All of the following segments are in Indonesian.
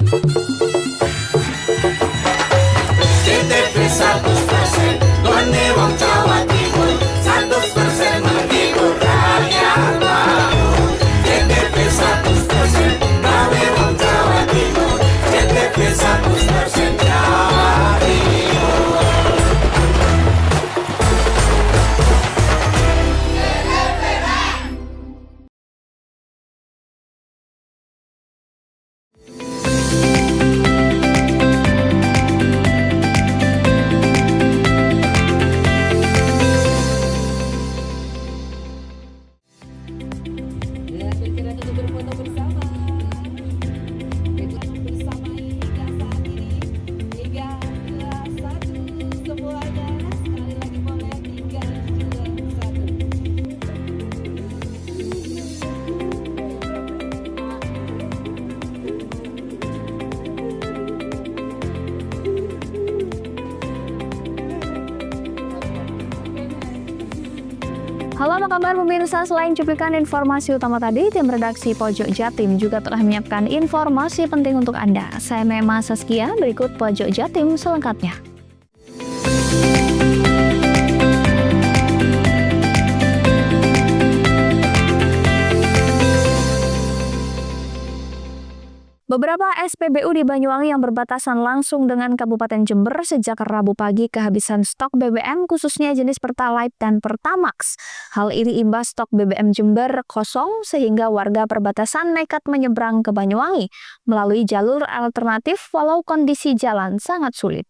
CTP 100%, Gone Wong Jawa Timur, 100% menghibur rakyat makmur. CTP 100%, Gone Wong Jawa Timur, CTP 100% Jawa Timur. Halo, apa kabar pemirsa? Selain cuplikan informasi utama tadi, tim redaksi Pojok Jatim juga telah menyiapkan informasi penting untuk Anda. Saya Mema Saskia, berikut Pojok Jatim selengkapnya. Beberapa SPBU di Banyuwangi yang berbatasan langsung dengan Kabupaten Jember sejak Rabu pagi kehabisan stok BBM khususnya jenis Pertalite dan Pertamax. Hal ini imbas stok BBM Jember kosong sehingga warga perbatasan nekat menyeberang ke Banyuwangi melalui jalur alternatif walau kondisi jalan sangat sulit.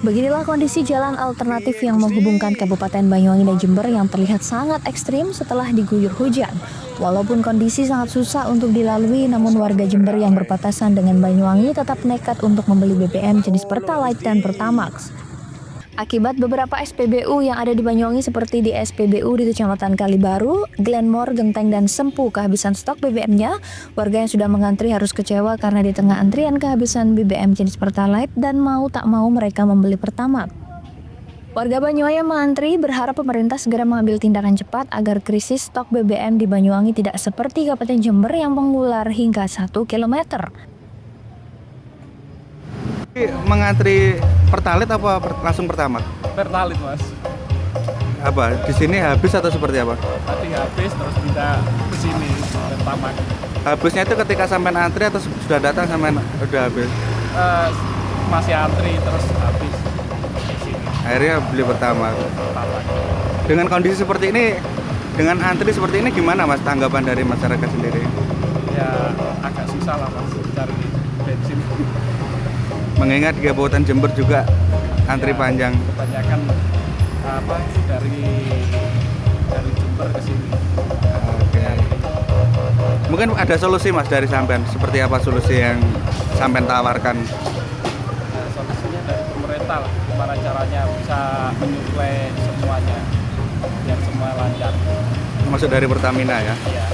Beginilah kondisi jalan alternatif yang menghubungkan Kabupaten Banyuwangi dan Jember yang terlihat sangat ekstrim setelah diguyur hujan. Walaupun kondisi sangat susah untuk dilalui, namun warga Jember yang berbatasan dengan Banyuwangi tetap nekat untuk membeli BBM jenis Pertalite dan Pertamax. Akibat beberapa SPBU yang ada di Banyuwangi seperti di SPBU di Kecamatan Kalibaru, Glenmore, Genteng, dan Sempu kehabisan stok BBM-nya, warga yang sudah mengantri harus kecewa karena di tengah antrian kehabisan BBM jenis Pertalite dan mau tak mau mereka membeli Pertamax. Warga Banyuwangi yang mengantri berharap pemerintah segera mengambil tindakan cepat agar krisis stok BBM di Banyuwangi tidak seperti Kabupaten Jember yang mengular hingga 1 km. Mengantri Pertalite apa langsung Pertamax? Pertalite, Mas. Apa di sini habis atau seperti apa? Tadi habis terus pindah ke sini Pertamax. Habisnya itu ketika sampai antri atau sudah datang sampai udah habis? Masih antri terus habis di sini. Akhirnya beli Pertamax. Pertamax. Dengan kondisi seperti ini, dengan antri seperti ini gimana Mas tanggapan dari masyarakat sendiri? Ya agak susah lah Mas cari bensin. Mengingat di Kabupaten Jember juga antri Ya, panjang. Kebanyakan dari Jember ke sini. Oke. Mungkin ada solusi Mas dari sampean. Seperti apa solusi yang sampean tawarkan? Nah, solusinya dari pemerintah lah. Gimana caranya bisa menyuplai semuanya biar semua lancar. Masuk dari Pertamina ya? Iya.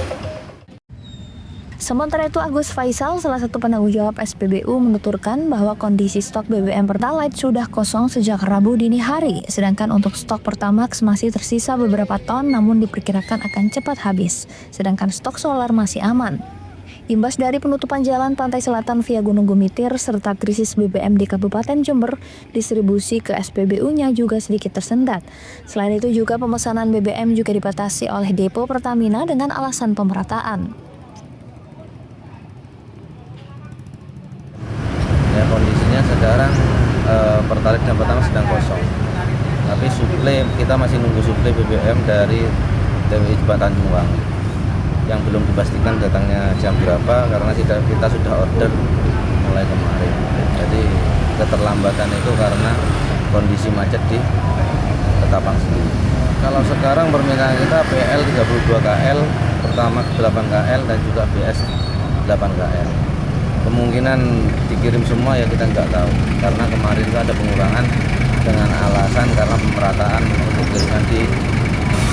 Sementara itu, Agus Faisal, salah satu penanggung jawab SPBU, menuturkan bahwa kondisi stok BBM Pertalite sudah kosong sejak Rabu dini hari, sedangkan untuk stok Pertamax masih tersisa beberapa ton namun diperkirakan akan cepat habis, sedangkan stok solar masih aman. Imbas dari penutupan jalan pantai selatan via Gunung Gumitir serta krisis BBM di Kabupaten Jember, distribusi ke SPBU-nya juga sedikit tersendat. Selain itu juga pemesanan BBM juga dibatasi oleh depo Pertamina dengan alasan pemerataan. Ya, kondisinya sekarang Pertalite dan Pertamax sedang kosong. Tapi suplai kita masih nunggu suplai BBM dari TWI Jembatan Banyuwangi yang belum dipastikan datangnya jam berapa karena kita sudah order mulai kemarin. Jadi keterlambatan itu karena kondisi macet di Ketapang sendiri. Kalau sekarang permintaan kita PL 32 KL, Pertamax 8 KL dan juga BS 8 KL. Kemungkinan dikirim semua ya kita nggak tahu karena kemarin itu ada pengurangan dengan alasan karena pemerataan untuk kiriman di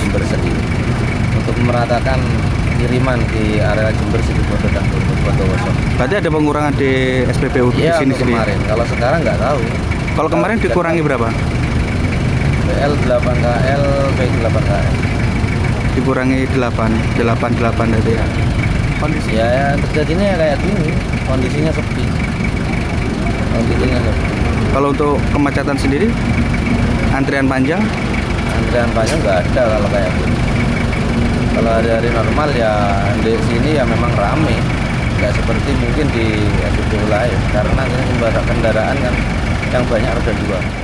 Jember sendiri. Untuk memeratakan kiriman di area Jember, Situbondo dan Bondowoso. Berarti ada pengurangan di SPBU di Iya, sini kemarin. Kalau sekarang nggak tahu. Kalau kemarin dikurangi berapa? PL 8 KL, PL 8 KL. Dikurangi 8 tadi ya. kondisi? Ya yang terjadinya ya kayak gini, kondisinya sepi. Kalau untuk kemacetan sendiri, antrian panjang? Antrian panjang nggak ada kalau kayak gini. Kalau hari-hari normal ya di sini ya memang rame, nggak seperti mungkin di SPBU lain karena ini kendaraan kan yang banyak roda 2.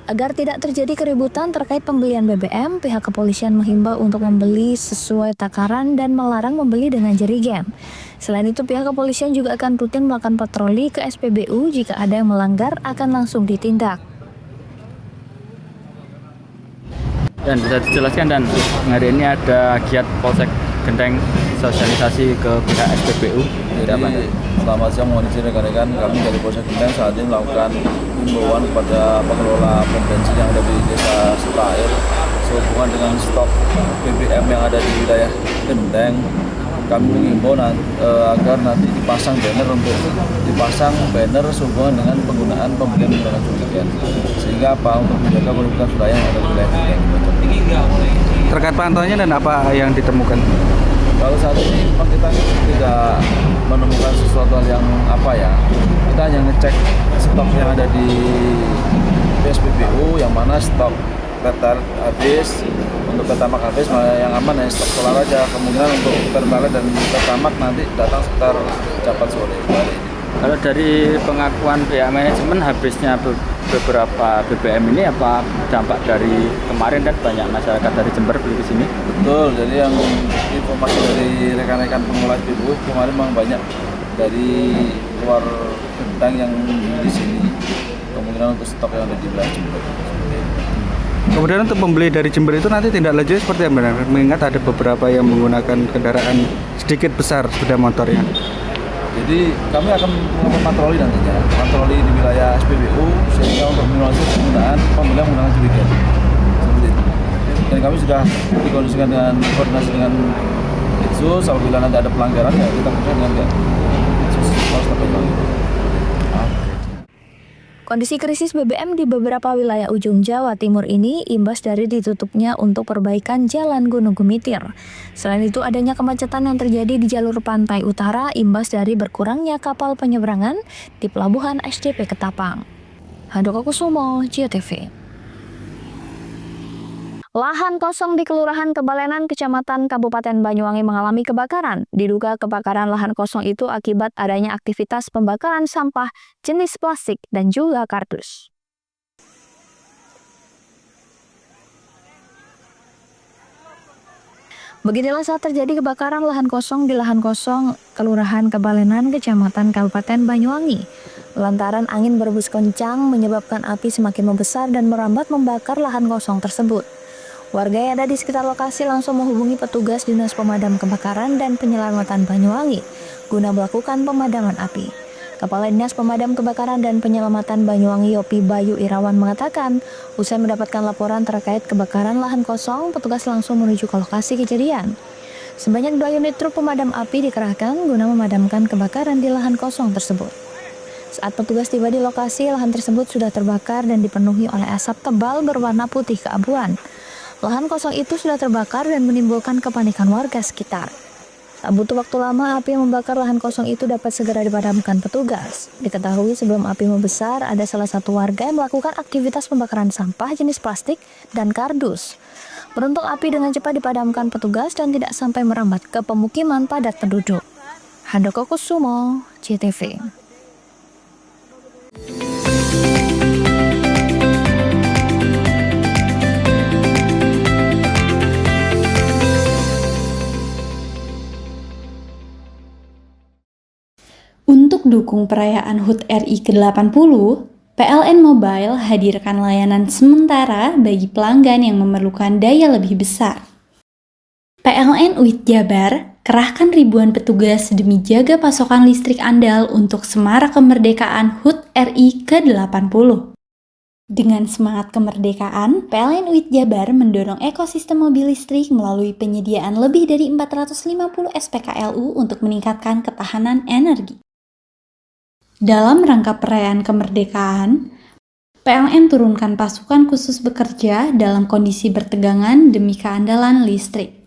Agar tidak terjadi keributan terkait pembelian BBM, pihak kepolisian menghimbau untuk membeli sesuai takaran dan melarang membeli dengan jerigen. Selain itu, pihak kepolisian juga akan rutin melakukan patroli ke SPBU. Jika ada yang melanggar, akan langsung ditindak. Dan bisa dijelaskan, dan hari ini ada giat Polsek Genteng sosialisasi ke pihak SPBU. Jadi selamat siang, mohon izin rekan-rekan, kami dari Polsek Genteng saat ini melakukan himbauan kepada pengelola pom bensin yang ada di Desa Setair sehubungan dengan stok BBM yang ada di wilayah Genteng. Kami mengimbau agar nanti dipasang banner sehubungan dengan penggunaan pembelian menggunakan jerigen, sehingga untuk menjaga kualitas wilayah yang ada di wilayah Genteng. Terkait pantauannya dan apa yang ditemukan? Kalau saat ini memang kita tidak menemukan sesuatu yang kita hanya ngecek stok yang ada di PSBBU, yang mana stok Pertalite habis, untuk Pertamax habis, yang aman hanya stok solar aja. Kemungkinan untuk Pertalite dan Pertamax nanti datang sekitar jam 4 sore hari ini. Kalau dari pengakuan pihak manajemen, habisnya beberapa BBM ini apa dampak dari kemarin kan banyak masyarakat dari Jember beli ke sini? Betul, jadi yang informasi dari rekan-rekan pengelola SPBU kemarin memang banyak dari luar Genteng yang di sini. Kemungkinan untuk stok yang ada di wilayah Jember. Kemudian untuk pembeli dari Jember itu nanti tindak lanjutnya seperti apa? Mengingat ada beberapa yang menggunakan kendaraan sedikit besar sepeda motornya. Jadi kami akan melakukan patroli nantinya, patroli di wilayah SPBU sehingga untuk minimalisir penggunaan pembelian menggunakan jerigen. Seperti itu. Dan kami sudah dikondisikan dengan koordinasi dengan Itsus, apabila nanti ada pelanggaran ya kita kerja dengan Itsus. Kondisi krisis BBM di beberapa wilayah ujung Jawa Timur ini imbas dari ditutupnya untuk perbaikan jalan Gunung Gumitir. Selain itu, adanya kemacetan yang terjadi di jalur pantai utara imbas dari berkurangnya kapal penyeberangan di pelabuhan SDP Ketapang. Handoko Kusumo, JTV. Lahan kosong di Kelurahan Kebalenan, Kecamatan Kabupaten Banyuwangi mengalami kebakaran. Diduga kebakaran lahan kosong itu akibat adanya aktivitas pembakaran sampah jenis plastik dan juga kardus. Beginilah saat terjadi kebakaran lahan kosong di lahan kosong Kelurahan Kebalenan, Kecamatan Kabupaten Banyuwangi. Lantaran angin berhembus kencang menyebabkan api semakin membesar dan merambat membakar lahan kosong tersebut. Warga yang ada di sekitar lokasi langsung menghubungi petugas Dinas Pemadam Kebakaran dan Penyelamatan Banyuwangi guna melakukan pemadaman api. Kepala Dinas Pemadam Kebakaran dan Penyelamatan Banyuwangi Yopi Bayu Irawan mengatakan, usai mendapatkan laporan terkait kebakaran lahan kosong, petugas langsung menuju ke lokasi kejadian. Sebanyak 2 unit truk pemadam api dikerahkan guna memadamkan kebakaran di lahan kosong tersebut. Saat petugas tiba di lokasi, lahan tersebut sudah terbakar dan dipenuhi oleh asap tebal berwarna putih keabuan. Lahan kosong itu sudah terbakar dan menimbulkan kepanikan warga sekitar. Tak butuh waktu lama, api yang membakar lahan kosong itu dapat segera dipadamkan petugas. Diketahui sebelum api membesar, ada salah satu warga yang melakukan aktivitas pembakaran sampah jenis plastik dan kardus. Beruntung api dengan cepat dipadamkan petugas dan tidak sampai merambat ke pemukiman padat penduduk. Handoko Kusumo, JTV. Untuk dukung perayaan HUT RI ke-80, PLN Mobile hadirkan layanan sementara bagi pelanggan yang memerlukan daya lebih besar. PLN UIT Jabar kerahkan ribuan petugas demi jaga pasokan listrik andal untuk semarak kemerdekaan HUT RI ke-80. Dengan semangat kemerdekaan, PLN UIT Jabar mendorong ekosistem mobil listrik melalui penyediaan lebih dari 450 SPKLU untuk meningkatkan ketahanan energi. Dalam rangka perayaan kemerdekaan, PLN turunkan pasukan khusus bekerja dalam kondisi bertegangan demi keandalan listrik.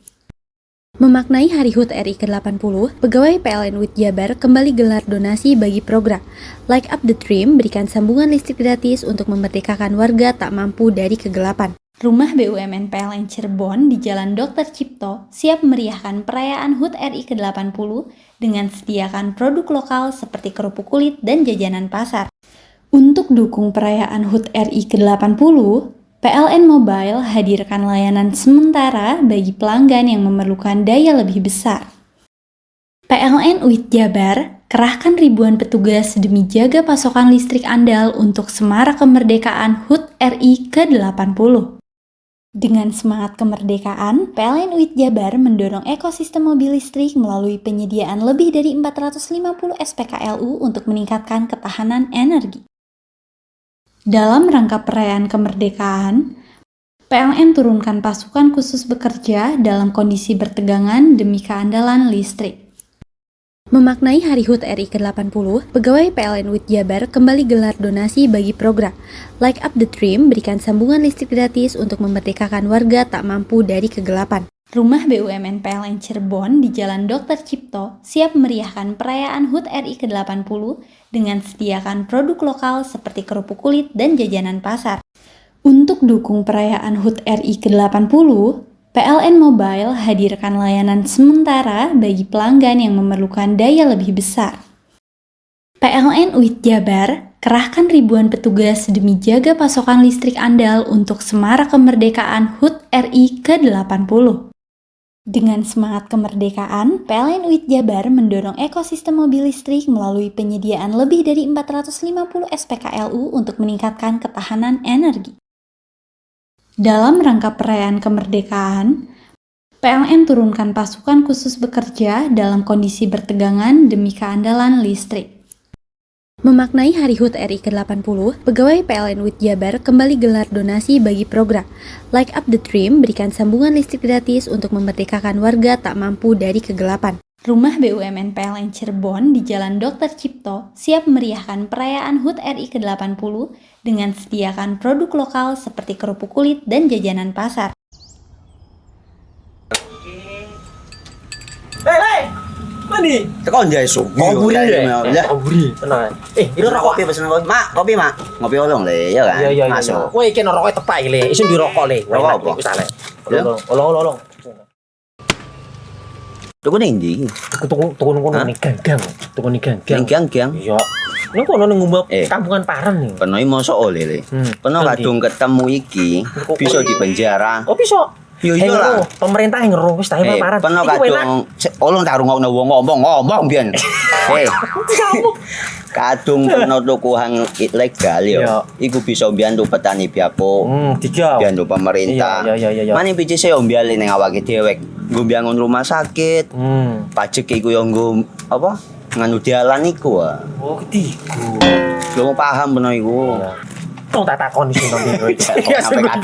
Memaknai Hari HUT RI ke-80, pegawai PLN UIT Jabar kembali gelar donasi bagi program Light Up the Dream, berikan sambungan listrik gratis untuk memerdekakan warga tak mampu dari kegelapan. Rumah BUMN PLN Cirebon di Jalan Dr. Cipto siap meriahkan perayaan HUT RI ke-80 dengan sediakan produk lokal seperti kerupuk kulit dan jajanan pasar. Untuk dukung perayaan HUT RI ke-80, PLN Mobile hadirkan layanan sementara bagi pelanggan yang memerlukan daya lebih besar. PLN UIT Jabar kerahkan ribuan petugas demi jaga pasokan listrik andal untuk semarak kemerdekaan HUT RI ke-80. Dengan semangat kemerdekaan, PLN UIT Jabar mendorong ekosistem mobil listrik melalui penyediaan lebih dari 450 SPKLU untuk meningkatkan ketahanan energi. Dalam rangka perayaan kemerdekaan, PLN turunkan pasukan khusus bekerja dalam kondisi bertegangan demi keandalan listrik. Memaknai Hari HUT RI ke-80, pegawai PLN UIT Jabar kembali gelar donasi bagi program Light Up the Dream, berikan sambungan listrik gratis untuk memerdekakan warga tak mampu dari kegelapan. Rumah BUMN PLN Cirebon di Jalan Dr. Cipto siap meriahkan perayaan HUT RI ke-80 dengan sediakan produk lokal seperti kerupuk kulit dan jajanan pasar. Untuk dukung perayaan HUT RI ke-80, PLN Mobile hadirkan layanan sementara bagi pelanggan yang memerlukan daya lebih besar. PLN UIT Jabar kerahkan ribuan petugas demi jaga pasokan listrik andal untuk semarak kemerdekaan HUT RI ke-80. Dengan semangat kemerdekaan, PLN UIT Jabar mendorong ekosistem mobil listrik melalui penyediaan lebih dari 450 SPKLU untuk meningkatkan ketahanan energi. Dalam rangka perayaan kemerdekaan, PLN turunkan pasukan khusus bekerja dalam kondisi bertegangan demi keandalan listrik. Memaknai Hari HUT RI ke-80, pegawai PLN UIT Jabar kembali gelar donasi bagi program Light Up the Dream, berikan sambungan listrik gratis untuk memerdekakan warga tak mampu dari kegelapan. Rumah BUMN PLN Cirebon di Jalan Dr. Cipto siap meriahkan perayaan HUT RI ke-80 dengan sediakan produk lokal seperti kerupuk kulit dan jajanan pasar. Mandi. Tekan jaya subuh. Komburi ya. Komburi. Tenang. Ini rokok. Kopi pesen kopi. Mak, kopi mak. Ngopi olong le, ya kan? Iya. Masuk. Woi, kena rokok tepak le. Isun di rokok le. Rokok apa? Wis ale. Ya. Olong. Tuku ning ndi? Tuku ning ganggang. Tuku ning ganggang. Ning gang-gang. Iya. Ning kono ning ngumba Eh. kampungan Paren nih. Peno iki mosok oleh le. Peno Nanti. kadung ketemu iki bisa dipenjara. Oh bisa. Yo iya lah. Pemerintah yang ngeru wis tahe Paren. Peno Iku enak. kadung olong tak rungokno wong ngomong biyen. Kadung peno tuku hang ilegal yo. Iya. Iku bisa mbiyantu petani biako. Tiga. Mbiyantu pemerintah. Iya. Mane picise yo mbiale ning awake dhewek. Nggo mbiyangun rumah sakit. Pajak iku yo nggo apa? Nganu dalan iku wae. Oh, ketiku. Lu paham peno iku. Tong tak takoni sing nang dhewe. Iya,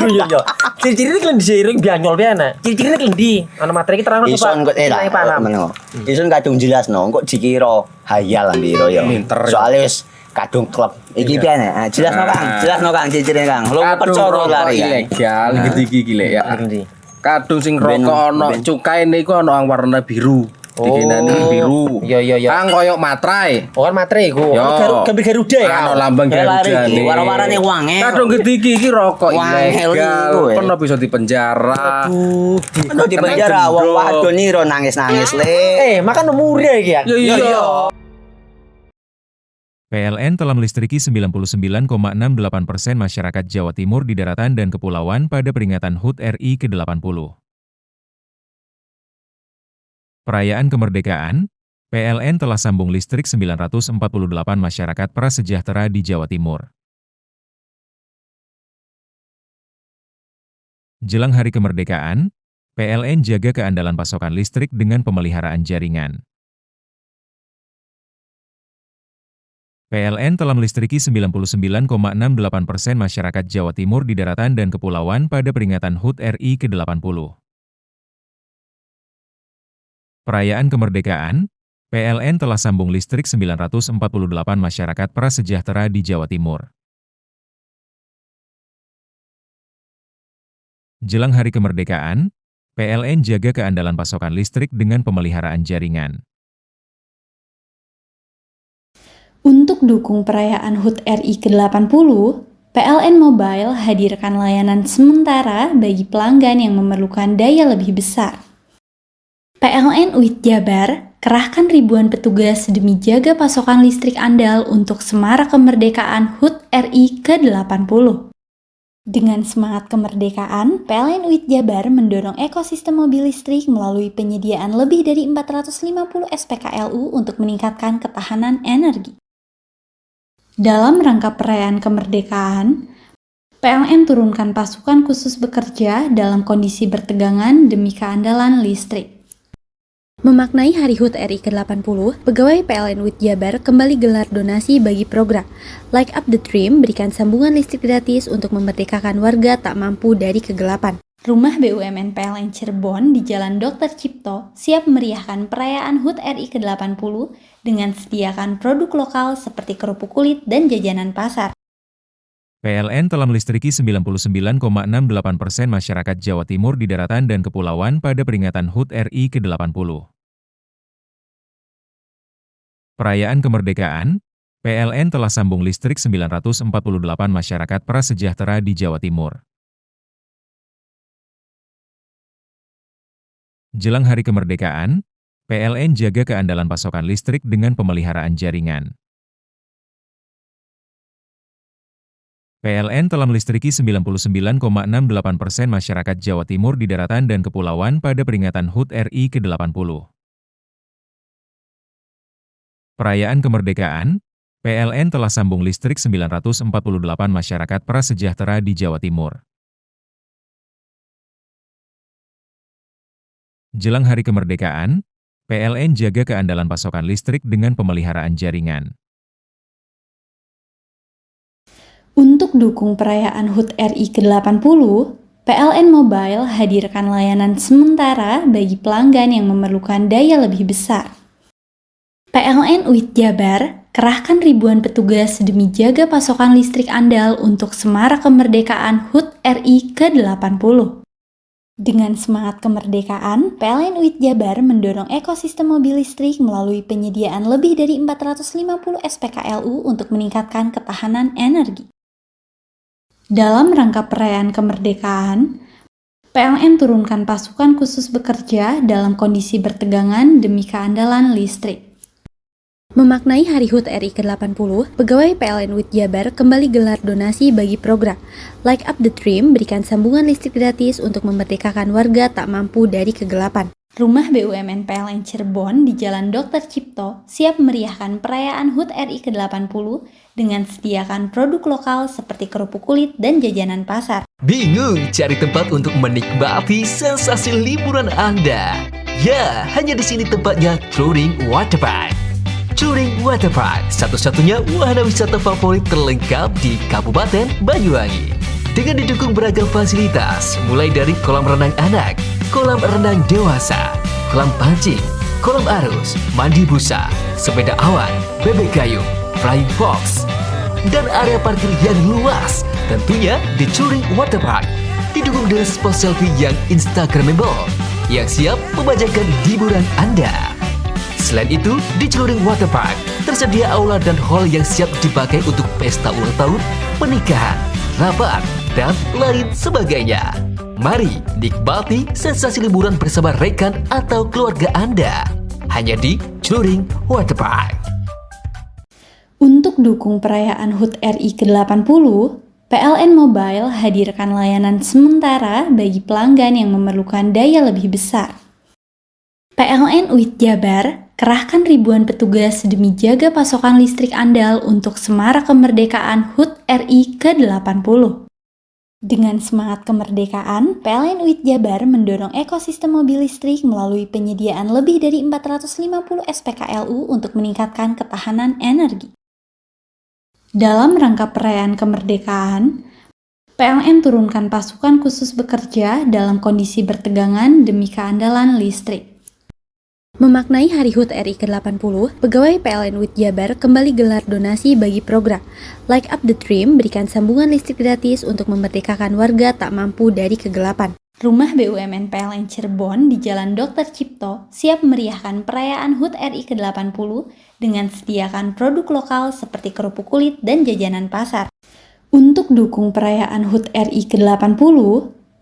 Iya. Ciri-cirine klendi seiring bianyol piye ana. Ciri-cirine klendi. Ana materi ki terangno Ison kok lah meneng. Ison kadung jelasno kok dikira hayal ambiro ya. Soale wis kadung klub. Iki piye nek? Jelasno Kang ciri-cirine Kang. Lu percaya lari. Ilegal iki lek ya. Klendi. Kadung sing rokok ana cukae niku ana warna biru. Dikenani biru. Iya. Kang koyo matrai. Oh kan matre iku. Gambar Garuda ya. Ana lambang Garuda nih. Warna-warnane wange. Kadung iki rokok Wangel ilegal. iku, Pernah bisa dipenjara. Peno di penjara wong wadon iro nangis-nangis le. Makan murah iki ya. Iya. PLN telah melistriki 99,68% masyarakat Jawa Timur di daratan dan kepulauan pada peringatan HUT RI ke-80. Perayaan kemerdekaan, PLN telah sambung listrik 948 masyarakat prasejahtera di Jawa Timur. Jelang hari kemerdekaan, PLN jaga keandalan pasokan listrik dengan pemeliharaan jaringan. PLN telah melistriki 99,68% masyarakat Jawa Timur di daratan dan kepulauan pada peringatan HUT RI ke-80. Perayaan kemerdekaan, PLN telah sambung listrik 948 masyarakat prasejahtera di Jawa Timur. Jelang hari kemerdekaan, PLN jaga keandalan pasokan listrik dengan pemeliharaan jaringan. Untuk dukung perayaan HUT RI ke-80, PLN Mobile hadirkan layanan sementara bagi pelanggan yang memerlukan daya lebih besar. PLN UIT Jabar kerahkan ribuan petugas demi jaga pasokan listrik andal untuk Semarak Kemerdekaan HUT RI ke-80. Dengan semangat kemerdekaan, PLN UIT Jabar mendorong ekosistem mobil listrik melalui penyediaan lebih dari 450 SPKLU untuk meningkatkan ketahanan energi. Dalam rangka perayaan kemerdekaan, PLN turunkan pasukan khusus bekerja dalam kondisi bertegangan demi keandalan listrik. Memaknai Hari HUT RI ke-80, pegawai PLN UIT Jabar kembali gelar donasi bagi program Light Up the Dream, berikan sambungan listrik gratis untuk memerdekakan warga tak mampu dari kegelapan. Rumah BUMN PLN Cirebon di Jalan Dr. Cipto siap meriahkan perayaan HUT RI ke-80 dengan sediakan produk lokal seperti kerupuk kulit dan jajanan pasar. PLN telah melistriki 99,68% masyarakat Jawa Timur di daratan dan kepulauan pada peringatan HUT RI ke-80. Perayaan kemerdekaan, PLN telah sambung listrik 948 masyarakat prasejahtera di Jawa Timur. Jelang hari kemerdekaan, PLN jaga keandalan pasokan listrik dengan pemeliharaan jaringan. PLN telah melistriki 99,68% masyarakat Jawa Timur di daratan dan kepulauan pada peringatan HUT RI ke-80. Perayaan kemerdekaan, PLN telah sambung listrik 948 masyarakat prasejahtera di Jawa Timur. Jelang hari kemerdekaan, PLN jaga keandalan pasokan listrik dengan pemeliharaan jaringan. Untuk dukung perayaan HUT RI ke-80, PLN Mobile hadirkan layanan sementara bagi pelanggan yang memerlukan daya lebih besar. PLN UIT Jabar kerahkan ribuan petugas demi jaga pasokan listrik andal untuk Semarak Kemerdekaan HUT RI ke-80. Dengan semangat kemerdekaan, PLN UIT Jabar mendorong ekosistem mobil listrik melalui penyediaan lebih dari 450 SPKLU untuk meningkatkan ketahanan energi. Dalam rangka perayaan kemerdekaan, PLN turunkan pasukan khusus bekerja dalam kondisi bertegangan demi keandalan listrik. Memaknai Hari HUT RI ke-80, pegawai PLN UIT Jabar kembali gelar donasi bagi program Light Up the Dream, berikan sambungan listrik gratis untuk memerdekakan warga tak mampu dari kegelapan. Rumah BUMN PLN Cirebon di Jalan Dr. Cipto siap meriahkan perayaan HUT RI ke-80 dengan sediakan produk lokal seperti kerupuk kulit dan jajanan pasar. Bingung cari tempat untuk menikmati sensasi liburan Anda? Ya, hanya di sini tempatnya Touring Waterpark. Touring Waterpark, satu-satunya wahana wisata favorit terlengkap di Kabupaten Banyuwangi. Dengan didukung beragam fasilitas, mulai dari kolam renang anak, kolam renang dewasa, kolam pancing, kolam arus, mandi busa, sepeda awan, bebek kayu, flying fox, dan area parkir yang luas. Tentunya di Touring Waterpark didukung dengan spot selfie yang instagramable yang siap membajakan hiburan Anda. Selain itu, di Touring Waterpark tersedia aula dan hall yang siap dipakai untuk pesta ulang tahun, pernikahan, rapat, dan lain sebagainya. Mari nikmati sensasi liburan bersama rekan atau keluarga Anda. Hanya di Touring Waterpark. Untuk dukung perayaan HUT RI ke-80, PLN Mobile hadirkan layanan sementara bagi pelanggan yang memerlukan daya lebih besar. PLN UIT Jabar kerahkan ribuan petugas demi jaga pasokan listrik andal untuk Semarak Kemerdekaan HUT RI ke-80. Dengan semangat kemerdekaan, PLN UIT Jabar mendorong ekosistem mobil listrik melalui penyediaan lebih dari 450 SPKLU untuk meningkatkan ketahanan energi. Dalam rangka perayaan kemerdekaan, PLN turunkan pasukan khusus bekerja dalam kondisi bertegangan demi keandalan listrik. Memaknai Hari HUT RI ke-80, pegawai PLN UIT Jabar kembali gelar donasi bagi program Light Up the Dream, berikan sambungan listrik gratis untuk memerdekakan warga tak mampu dari kegelapan. Rumah BUMN PLN Cirebon di Jalan Dr. Cipto siap meriahkan perayaan HUT RI ke-80 dengan sediakan produk lokal seperti kerupuk kulit dan jajanan pasar. Untuk dukung perayaan HUT RI ke-80,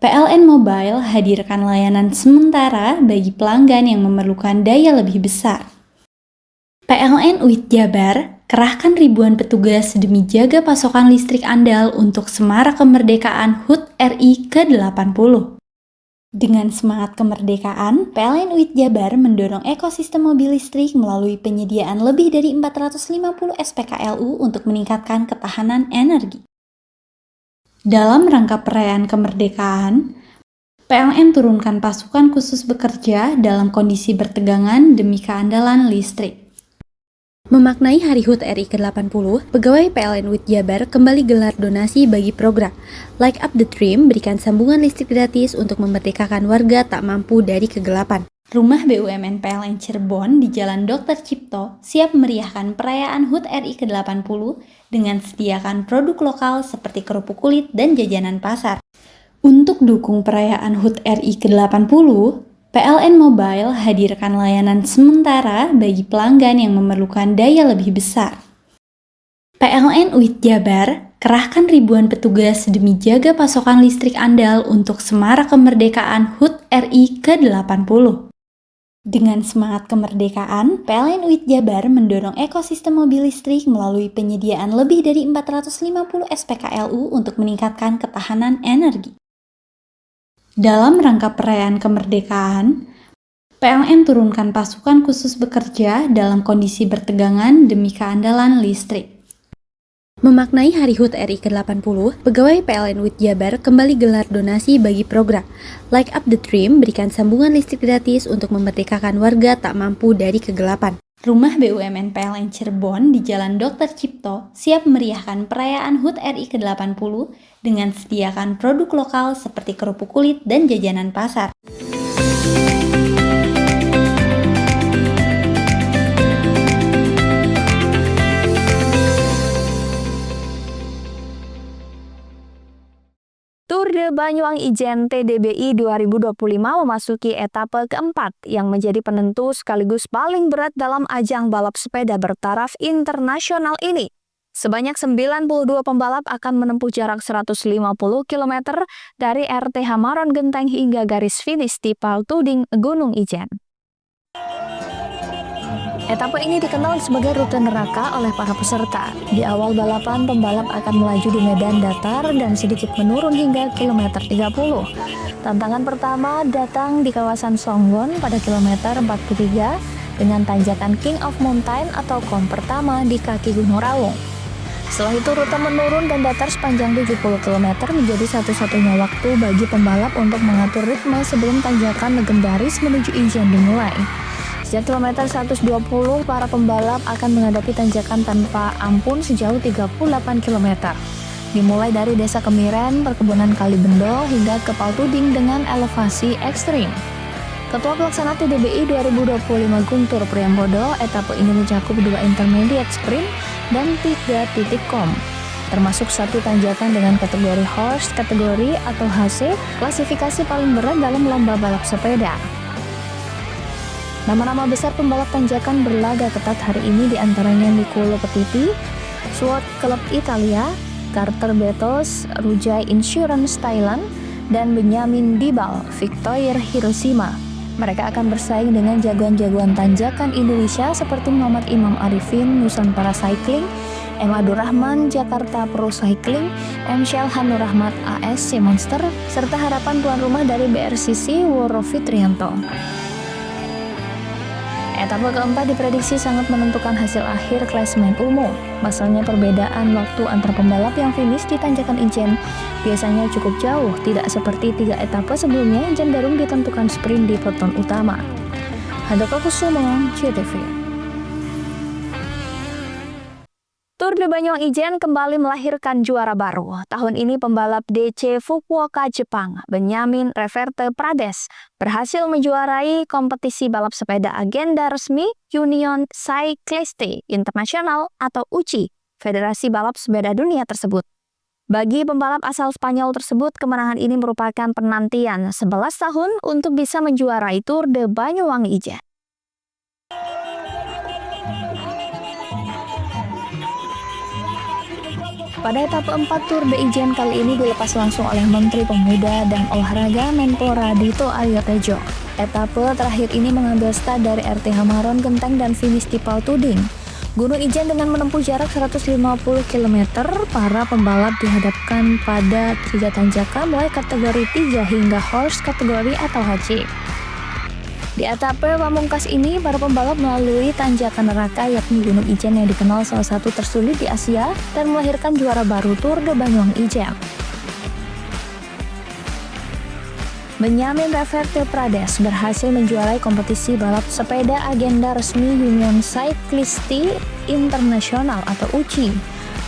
PLN Mobile hadirkan layanan sementara bagi pelanggan yang memerlukan daya lebih besar. PLN UIT Jabar kerahkan ribuan petugas demi jaga pasokan listrik andal untuk Semarak Kemerdekaan HUT RI ke-80. Dengan semangat kemerdekaan, PLN UIT Jabar mendorong ekosistem mobil listrik melalui penyediaan lebih dari 450 SPKLU untuk meningkatkan ketahanan energi. Dalam rangka perayaan kemerdekaan, PLN turunkan pasukan khusus bekerja dalam kondisi bertegangan demi keandalan listrik. Memaknai Hari HUT RI ke-80, pegawai PLN UIT Jabar kembali gelar donasi bagi program Light Up the Dream, berikan sambungan listrik gratis untuk memerdekakan warga tak mampu dari kegelapan. Rumah BUMN PLN Cirebon di Jalan Dr. Cipto siap meriahkan perayaan HUT RI ke-80 dengan sediakan produk lokal seperti kerupuk kulit dan jajanan pasar. Untuk dukung perayaan HUT RI ke-80, PLN Mobile hadirkan layanan sementara bagi pelanggan yang memerlukan daya lebih besar. PLN UIT Jabar kerahkan ribuan petugas demi jaga pasokan listrik andal untuk Semarak Kemerdekaan HUT RI ke-80. Dengan semangat kemerdekaan, PLN UIT Jabar mendorong ekosistem mobil listrik melalui penyediaan lebih dari 450 SPKLU untuk meningkatkan ketahanan energi. Dalam rangka perayaan kemerdekaan, PLN turunkan pasukan khusus bekerja dalam kondisi bertegangan demi keandalan listrik. Memaknai Hari HUT RI ke-80, pegawai PLN UIT Jabar kembali gelar donasi bagi program Light Up the Dream, berikan sambungan listrik gratis untuk memerdekakan warga tak mampu dari kegelapan. Rumah BUMN PLN Cirebon di Jalan Dr. Cipto siap meriahkan perayaan HUT RI ke-80 dengan sediakan produk lokal seperti kerupuk kulit dan jajanan pasar. Tour de Banyuwangi Ijen TDBI 2025 memasuki etape keempat yang menjadi penentu sekaligus paling berat dalam ajang balap sepeda bertaraf internasional ini. Sebanyak 92 pembalap akan menempuh jarak 150 km dari RTH Maron Genteng hingga garis finish di Paltuding, Gunung Ijen. Etape ini dikenal sebagai rute neraka oleh para peserta. Di awal balapan, pembalap akan melaju di medan datar dan sedikit menurun hingga kilometer 30. Tantangan pertama datang di kawasan Songgon pada kilometer 43 dengan tanjakan King of Mountain atau kom pertama di kaki Gunung Raung. Setelah itu rute menurun dan datar sepanjang 70 km menjadi satu-satunya waktu bagi pembalap untuk mengatur ritme sebelum tanjakan legendaris menuju Ijen dimulai. Sejak kilometer 120, para pembalap akan menghadapi tanjakan tanpa ampun sejauh 38 km. Dimulai dari Desa Kemiren, Perkebunan Kalibendo, hingga ke Paltuding dengan elevasi ekstrim. Ketua Pelaksana TDBI 2025 Guntur Priambodo, etape ini mencakup 2 intermediate sprint dan 3 titik kom, termasuk 1 tanjakan dengan kategori horse kategori atau HC, klasifikasi paling berat dalam lomba balap sepeda. Nama-nama besar pembalap tanjakan berlaga ketat hari ini diantaranya Nicolo Petipi, Sword Club Italia, Carter Betos, Rujai Insurance Thailand, dan Benyamin Dibal, Victoir Hiroshima. Mereka akan bersaing dengan jagoan-jagoan tanjakan Indonesia seperti Muhammad Imam Arifin, Nusantara Cycling, M. Abdurrahman, Jakarta Pro Cycling, M. Syalhan Nur Rahmat ASC Monster, serta harapan tuan rumah dari BRCC Woro Fitrianto. Etape keempat diprediksi sangat menentukan hasil akhir klasemen umum. Pasalnya perbedaan waktu antar pembalap yang finish di tanjakan Ijen biasanya cukup jauh, tidak seperti 3 etape sebelumnya yang cenderung ditentukan sprint di peloton utama. Handoko Kusumo, JTV. Tour de Banyuwangi Ijen kembali melahirkan juara baru. Tahun ini pembalap DC Fukuoka Jepang, Benjamin Reverte Prades, berhasil menjuarai kompetisi balap sepeda agenda resmi Union Cycliste International atau UCI, Federasi Balap Sepeda Dunia tersebut. Bagi pembalap asal Spanyol tersebut, kemenangan ini merupakan penantian 11 tahun untuk bisa menjuarai Tour de Banyuwangi Ijen. Pada etapa 4 Tour de Ijen kali ini dilepas langsung oleh Menteri Pemuda dan Olahraga Menpora Dito Aryo Tejo. Etapa terakhir ini mengambil start dari RTH Maron Genteng dan finish di Paltuding. Gunung Ijen dengan menempuh jarak 150 km, para pembalap dihadapkan pada 3 tanjakan mulai kategori 3 hingga horse kategori atau HC. Di etapa pamungkas ini, para pembalap melalui tanjakan neraka yakni Gunung Ijen yang dikenal salah satu tersulit di Asia dan melahirkan juara baru Tour de Banyuwangi Ijen. Benyamin Reverte Prades berhasil menjuarai kompetisi balap sepeda agenda resmi Union Cycliste International atau UCI,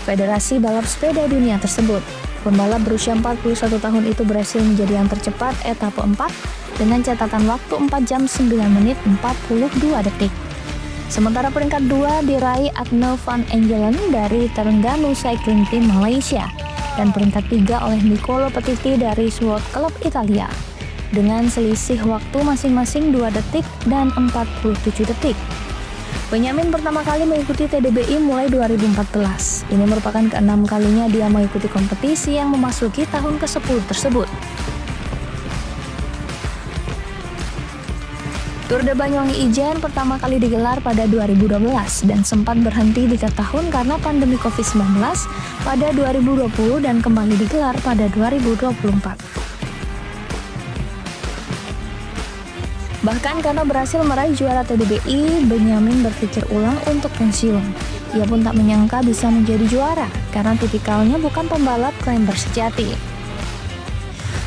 Federasi Balap Sepeda Dunia tersebut. Pembalap berusia 41 tahun itu berhasil menjadi yang tercepat etapa 4 dengan catatan waktu 4 jam 9 menit 42 detik. Sementara peringkat 2 diraih Agne van Engelen dari Terengganu Cycling Team Malaysia dan peringkat 3 oleh Nicolo Petiti dari Sword Club Italia dengan selisih waktu masing-masing 2 detik dan 47 detik. Benyamin pertama kali mengikuti TDBI mulai 2014. Ini merupakan ke-6 kalinya dia mengikuti kompetisi yang memasuki tahun ke-10 tersebut. Tour de Banyuwangi Ijen pertama kali digelar pada 2012 dan sempat berhenti 3 tahun karena pandemi COVID-19 pada 2020 dan kembali digelar pada 2024. Bahkan karena berhasil meraih juara TDBI, Benyamin berpikir ulang untuk pensiun. Ia pun tak menyangka bisa menjadi juara karena tipikalnya bukan pembalap climber sejati.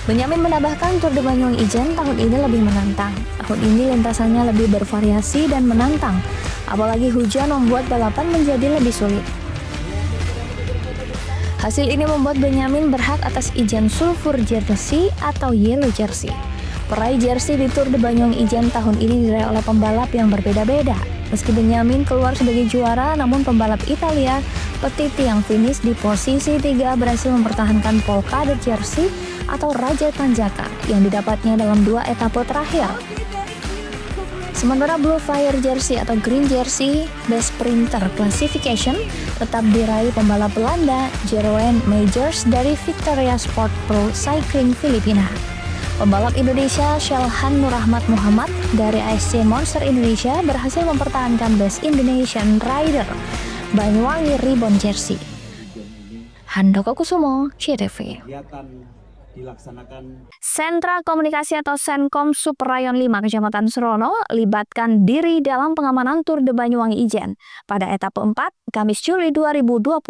Benyamin menambahkan Tour de Banyuwangi Ijen tahun ini lebih menantang. Tahun ini lintasannya lebih bervariasi dan menantang, apalagi hujan membuat balapan menjadi lebih sulit. Hasil ini membuat Benyamin berhak atas Ijen Sulfur Jersey atau Yellow Jersey. Peraih jersey di Tour de Banyuwangi Ijen tahun ini diraih oleh pembalap yang berbeda-beda. Meski Benyamin keluar sebagai juara, namun pembalap Italia Petiti yang finish di posisi 3 berhasil mempertahankan Polkadot Jersey atau Raja Tanjakan yang didapatnya dalam 2 etapa terakhir. Sementara Blue Fire Jersey atau Green Jersey Best Sprinter Classification tetap diraih pembalap Belanda Jeroen Majors dari Victoria Sport Pro Cycling Filipina. Pembalap Indonesia Shelhan Nurrahmat Muhammad dari ASC Monster Indonesia berhasil mempertahankan Best Indonesian Rider Banyuwangi Ribbon Jersey. Handoko Kusumo, CTV. Sentra Komunikasi atau Senkom Suprayon 5 Kecamatan Serono libatkan diri dalam pengamanan Tour de Banyuwangi Ijen pada etapa 4 Kamis Juli 2025.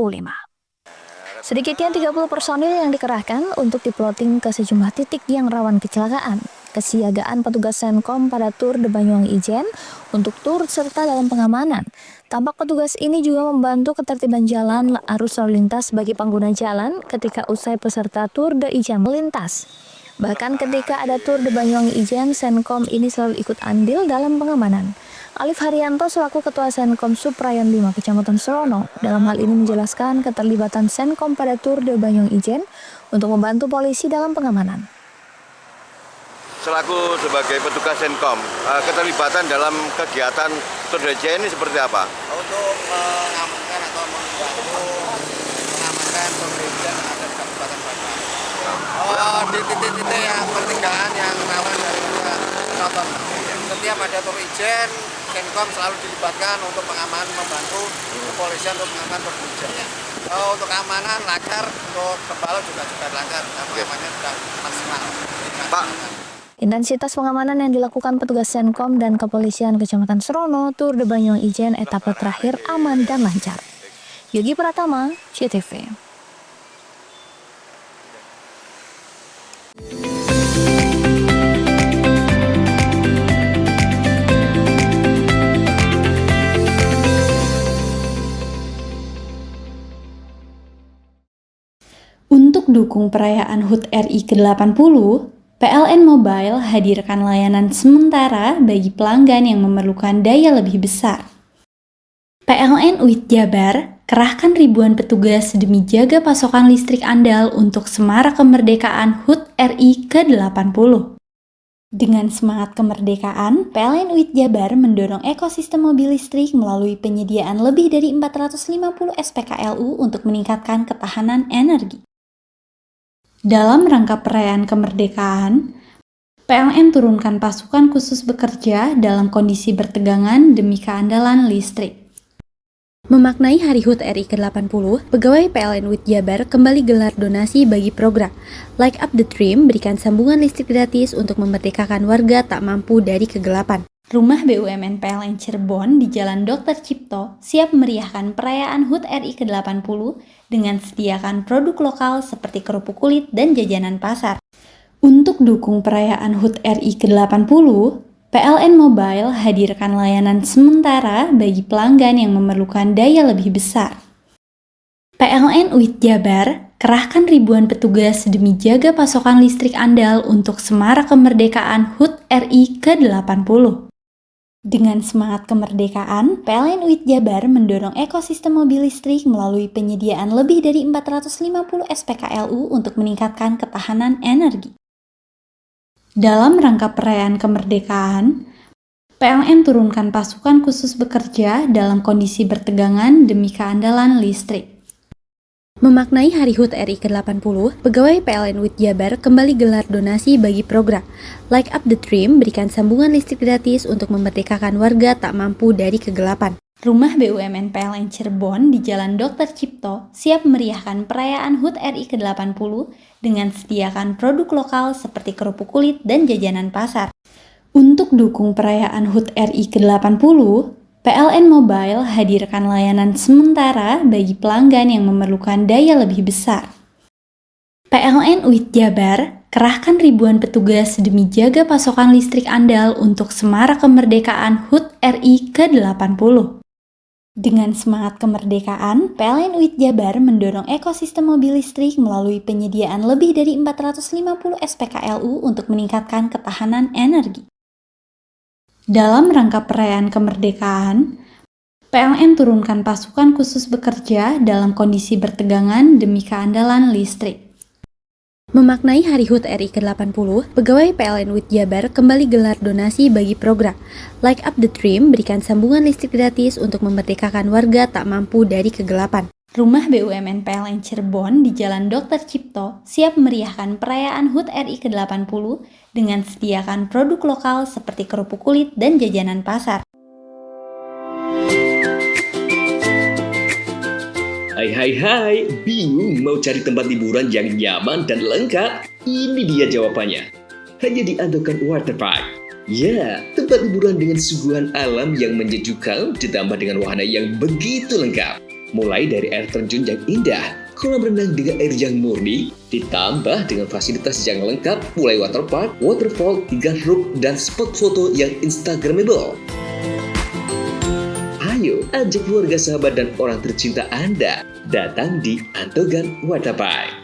Sedikitnya 30 personil yang dikerahkan untuk diploting ke sejumlah titik yang rawan kecelakaan. Kesiagaan petugas Senkom pada Tour de Banyuwangi Ijen untuk turut serta dalam pengamanan. Tampak petugas ini juga membantu ketertiban jalan arus lalu lintas bagi pengguna jalan ketika usai peserta Tour de Ijen melintas. Bahkan ketika ada Tour de Banyuwangi Ijen, Senkom ini selalu ikut andil dalam pengamanan. Alif Haryanto selaku Ketua Senkom Suprayon 5 Kecamatan Serono dalam hal ini menjelaskan keterlibatan Senkom pada Tour de Banyuwangi Ijen untuk membantu polisi dalam pengamanan. Selaku sebagai petugas Senkom, keterlibatan dalam kegiatan Tour de Ijen ini seperti apa? Untuk mengamankan atau membantu mengamankan Tour de Ijen yang ada di Kabupaten Banyuwangi. Di titik-titik yang pertigaan yang rawan dari penonton. Setiap ada Tour Ijen, Senkom selalu dilibatkan untuk pengamanan, membantu kepolisian untuk mengamankan Tour Ijennya. Untuk keamanan lancar, untuk pembalap juga lancar, pengamanannya sudah maksimal. Pak. Intensitas pengamanan yang dilakukan petugas Senkom dan Kepolisian Kecamatan Serono Tour de Banyuwangi Ijen etapa terakhir aman dan lancar. Yogi Pratama, CTV. Untuk dukung perayaan HUT RI ke-80, PLN Mobile hadirkan layanan sementara bagi pelanggan yang memerlukan daya lebih besar. PLN UIT Jabar kerahkan ribuan petugas demi jaga pasokan listrik andal untuk Semarak Kemerdekaan HUT RI ke-80. Dengan semangat kemerdekaan, PLN UIT Jabar mendorong ekosistem mobil listrik melalui penyediaan lebih dari 450 SPKLU untuk meningkatkan ketahanan energi. Dalam rangka perayaan kemerdekaan, PLN turunkan pasukan khusus bekerja dalam kondisi bertegangan demi keandalan listrik. Memaknai Hari HUT RI ke-80, pegawai PLN UIT Jabar kembali gelar donasi bagi program Light Up the Dream, berikan sambungan listrik gratis untuk memerdekakan warga tak mampu dari kegelapan. Rumah BUMN PLN Cirebon di Jalan Dr. Cipto siap meriahkan perayaan HUT RI ke-80 dengan sediakan produk lokal seperti kerupuk kulit dan jajanan pasar. Untuk dukung perayaan HUT RI ke-80, PLN Mobile hadirkan layanan sementara bagi pelanggan yang memerlukan daya lebih besar. PLN UIT Jabar kerahkan ribuan petugas demi jaga pasokan listrik andal untuk Semarak Kemerdekaan HUT RI ke-80. Dengan semangat kemerdekaan, PLN UIT Jabar mendorong ekosistem mobil listrik melalui penyediaan lebih dari 450 SPKLU untuk meningkatkan ketahanan energi. Dalam rangka perayaan kemerdekaan, PLN turunkan pasukan khusus bekerja dalam kondisi bertegangan demi keandalan listrik. Memaknai Hari HUT RI ke-80, pegawai PLN UIT Jabar kembali gelar donasi bagi program Light Up the Dream, berikan sambungan listrik gratis untuk memerdekakan warga tak mampu dari kegelapan. Rumah BUMN PLN Cirebon di Jalan Dr. Cipto siap meriahkan perayaan HUT RI ke-80 dengan sediakan produk lokal seperti kerupuk kulit dan jajanan pasar. Untuk dukung perayaan HUT RI ke-80, PLN Mobile hadirkan layanan sementara bagi pelanggan yang memerlukan daya lebih besar. PLN UIT Jabar kerahkan ribuan petugas demi jaga pasokan listrik andal untuk Semarak Kemerdekaan HUT RI ke-80. Dengan semangat kemerdekaan, PLN UIT Jabar mendorong ekosistem mobil listrik melalui penyediaan lebih dari 450 SPKLU untuk meningkatkan ketahanan energi. Dalam rangka perayaan kemerdekaan, PLN turunkan pasukan khusus bekerja dalam kondisi bertegangan demi keandalan listrik. Memaknai Hari HUT RI ke-80, pegawai PLN UIT Jabar kembali gelar donasi bagi program Light Up the Dream, berikan sambungan listrik gratis untuk memerdekakan warga tak mampu dari kegelapan. Rumah BUMN PLN Cirebon di Jalan Dr. Cipto siap meriahkan perayaan HUT RI ke-80 dengan sediakan produk lokal seperti kerupuk kulit dan jajanan pasar. Hai, bingung mau cari tempat liburan yang nyaman dan lengkap? Ini dia jawabannya. Hanya di Andokan Waterpark. Ya, tempat liburan dengan suguhan alam yang menyejukkan ditambah dengan wahana yang begitu lengkap. Mulai dari air terjun yang indah, kolam renang dengan air yang murni, ditambah dengan fasilitas yang lengkap mulai waterpark, waterfall, hingga roof dan spot foto yang instagramable. Ayo, ajak keluarga, sahabat, dan orang tercinta Anda datang di Andokan Waterpark.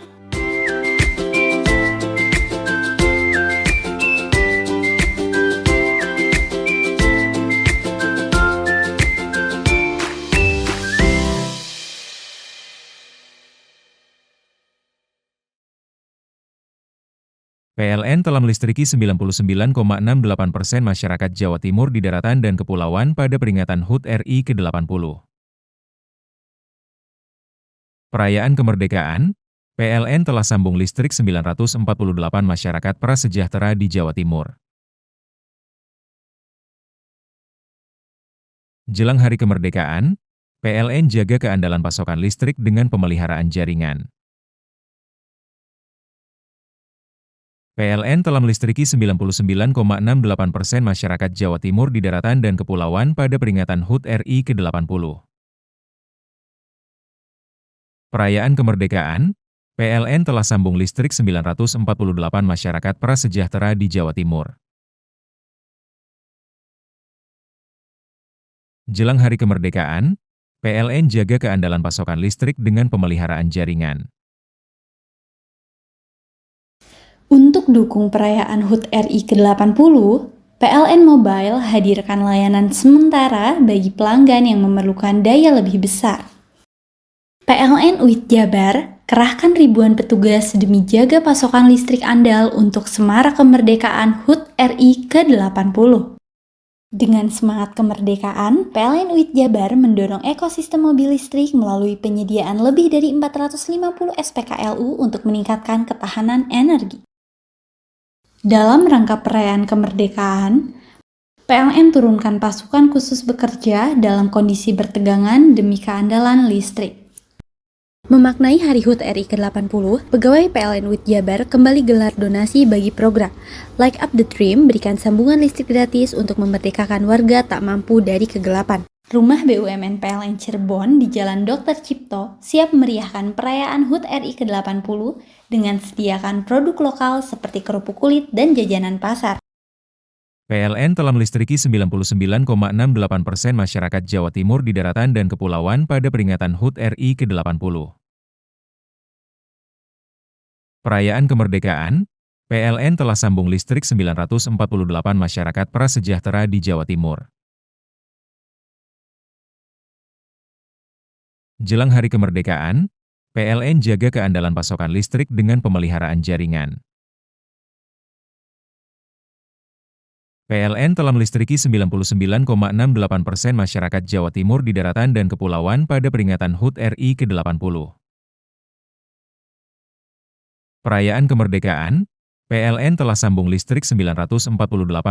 PLN telah melistriki 99,68% masyarakat Jawa Timur di daratan dan kepulauan pada peringatan HUT RI ke-80. Perayaan kemerdekaan, PLN telah sambung listrik 948 masyarakat prasejahtera di Jawa Timur. Jelang hari kemerdekaan, PLN jaga keandalan pasokan listrik dengan pemeliharaan jaringan. PLN telah melistriki 99,68% masyarakat Jawa Timur di daratan dan kepulauan pada peringatan HUT RI ke-80. Perayaan kemerdekaan, PLN telah sambung listrik 948 masyarakat prasejahtera di Jawa Timur. Jelang hari kemerdekaan, PLN jaga keandalan pasokan listrik dengan pemeliharaan jaringan. Untuk dukung perayaan HUT RI ke-80, PLN Mobile hadirkan layanan sementara bagi pelanggan yang memerlukan daya lebih besar. PLN UIT Jabar kerahkan ribuan petugas demi jaga pasokan listrik andal untuk Semarak Kemerdekaan HUT RI ke-80. Dengan semangat kemerdekaan, PLN UIT Jabar mendorong ekosistem mobil listrik melalui penyediaan lebih dari 450 SPKLU untuk meningkatkan ketahanan energi. Dalam rangka perayaan kemerdekaan, PLN turunkan pasukan khusus bekerja dalam kondisi bertegangan demi keandalan listrik. Memaknai Hari HUT RI ke-80, pegawai PLN UIT Jabar kembali gelar donasi bagi program Light Up the Dream, berikan sambungan listrik gratis untuk memerdekakan warga tak mampu dari kegelapan. Rumah BUMN PLN Cirebon di Jalan Dr. Cipto siap meriahkan perayaan HUT RI ke-80 dengan sediakan produk lokal seperti kerupuk kulit dan jajanan pasar. PLN telah melistriki 99,68% masyarakat Jawa Timur di daratan dan kepulauan pada peringatan HUT RI ke-80. Perayaan kemerdekaan, PLN telah sambung listrik 948 masyarakat prasejahtera di Jawa Timur. Jelang hari kemerdekaan, PLN jaga keandalan pasokan listrik dengan pemeliharaan jaringan. PLN telah melistriki 99,68% masyarakat Jawa Timur di daratan dan kepulauan pada peringatan HUT RI ke-80. Perayaan kemerdekaan, PLN telah sambung listrik 948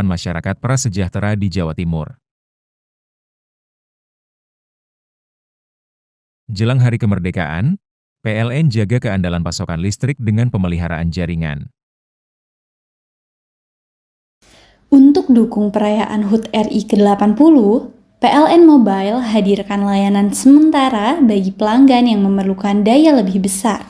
masyarakat prasejahtera di Jawa Timur. Jelang hari kemerdekaan, PLN jaga keandalan pasokan listrik dengan pemeliharaan jaringan. Untuk dukung perayaan HUT RI ke-80, PLN Mobile hadirkan layanan sementara bagi pelanggan yang memerlukan daya lebih besar.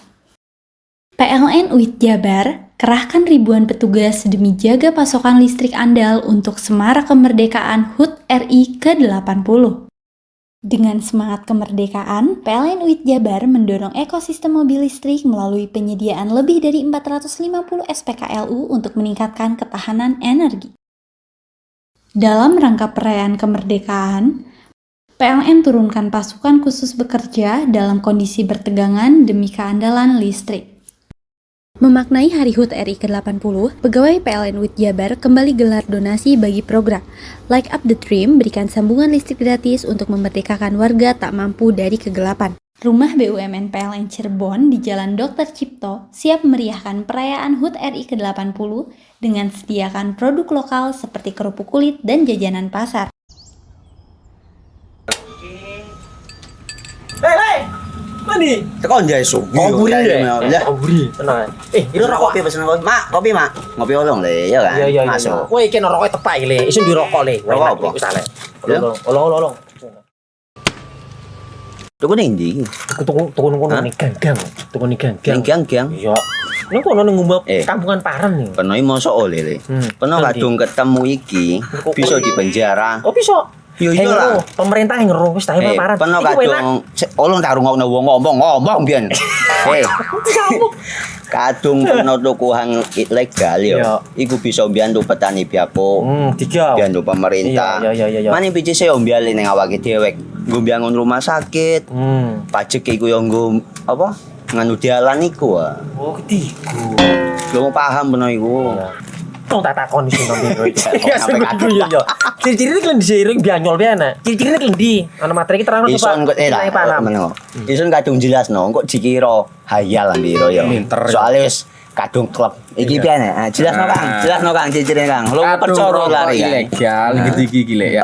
PLN UIT Jabar kerahkan ribuan petugas demi jaga pasokan listrik andal untuk Semarak Kemerdekaan HUT RI ke-80. Dengan semangat kemerdekaan, PLN UIT Jabar mendorong ekosistem mobil listrik melalui penyediaan lebih dari 450 SPKLU untuk meningkatkan ketahanan energi. Dalam rangka perayaan kemerdekaan, PLN turunkan pasukan khusus bekerja dalam kondisi bertegangan demi keandalan listrik. Memaknai Hari HUT RI ke-80, pegawai PLN UIT Jabar kembali gelar donasi bagi program Light Up the Dream, berikan sambungan listrik gratis untuk memerdekakan warga tak mampu dari kegelapan. Rumah BUMN PLN Cirebon di Jalan Dr. Cipto siap meriahkan perayaan HUT RI ke-80 dengan sediakan produk lokal seperti kerupuk kulit dan jajanan pasar. Hei! Mandi. Tekan jaya su. Oburi ya. Oburi. Tenang. Ini rokok. Kopi pesen kopi. Mak, kopi mak. Ngopi olong le, ya kan? Iya. Masuk. Kowe iki rokoknya tepak iki le. Isin dirokok le. Rokok apa? Wis ale. Olong. Tuku ning ndi? Tuku ning gang. Tuku ning gang. Gang. Iya. Ning kono ning ngumbat kampungan Paren nih. Peno mosok oleh le. Peno kadung ketemu iki bisa dipenjara. Oh bisa. Yo iya lah. Pemerintah yang ngeru wis ta Paren. Peno kadung olong tak rungokno wong ngomong biyen. Kadung peno tuku hang ilegal yo. Iku bisa mbiyantu petani biapo. Mbiyantu pemerintah. Iya. Mane picise yo mbiali ning awake dhewe. Nggo mbangun rumah sakit. Pajak iku yo nggo apa? Nganu dalan iku. Oh, ketiku. Lu paham peno iku. Tong tak takon iso nang ya yo. Ciri-ciri iki diseiring bianyol piye ana. Ciri-ciri iki ndi? Ana materi iki terang coba. Ison kadung jelasno, kok dikira hayal ambiro yo. Soale wis kadung klub. Iki piye nek? Jelasno Kang ciri-cirine Kang. Lu percaya lari ilegal iki lek ya.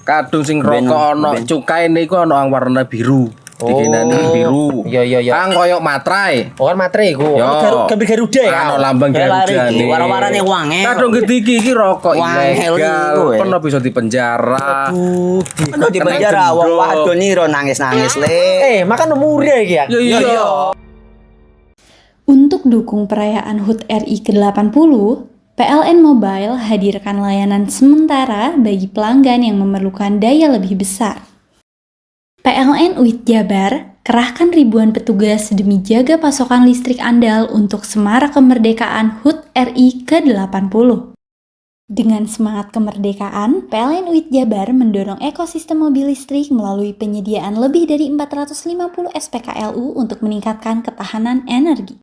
Kadung sing rokok ana cukaine iku ana warna biru. Dikenani biru. Iya. Kang koyo matrai. Oh kan matrai iku. Gambar Garuda ya. Ana lambang Garuda. Warna-warnane wange. Kadung gede iki rokok ilegal. Pernah bisa dipenjara. Aduh, dipenjara wong wadon iro nangis-nangis le. Makan murah iki ya. Iya. Untuk dukung perayaan HUT RI ke-80, PLN Mobile hadirkan layanan sementara bagi pelanggan yang memerlukan daya lebih besar. PLN UIT Jabar kerahkan ribuan petugas demi jaga pasokan listrik andal untuk Semarak Kemerdekaan HUT RI ke-80. Dengan semangat kemerdekaan, PLN UIT Jabar mendorong ekosistem mobil listrik melalui penyediaan lebih dari 450 SPKLU untuk meningkatkan ketahanan energi.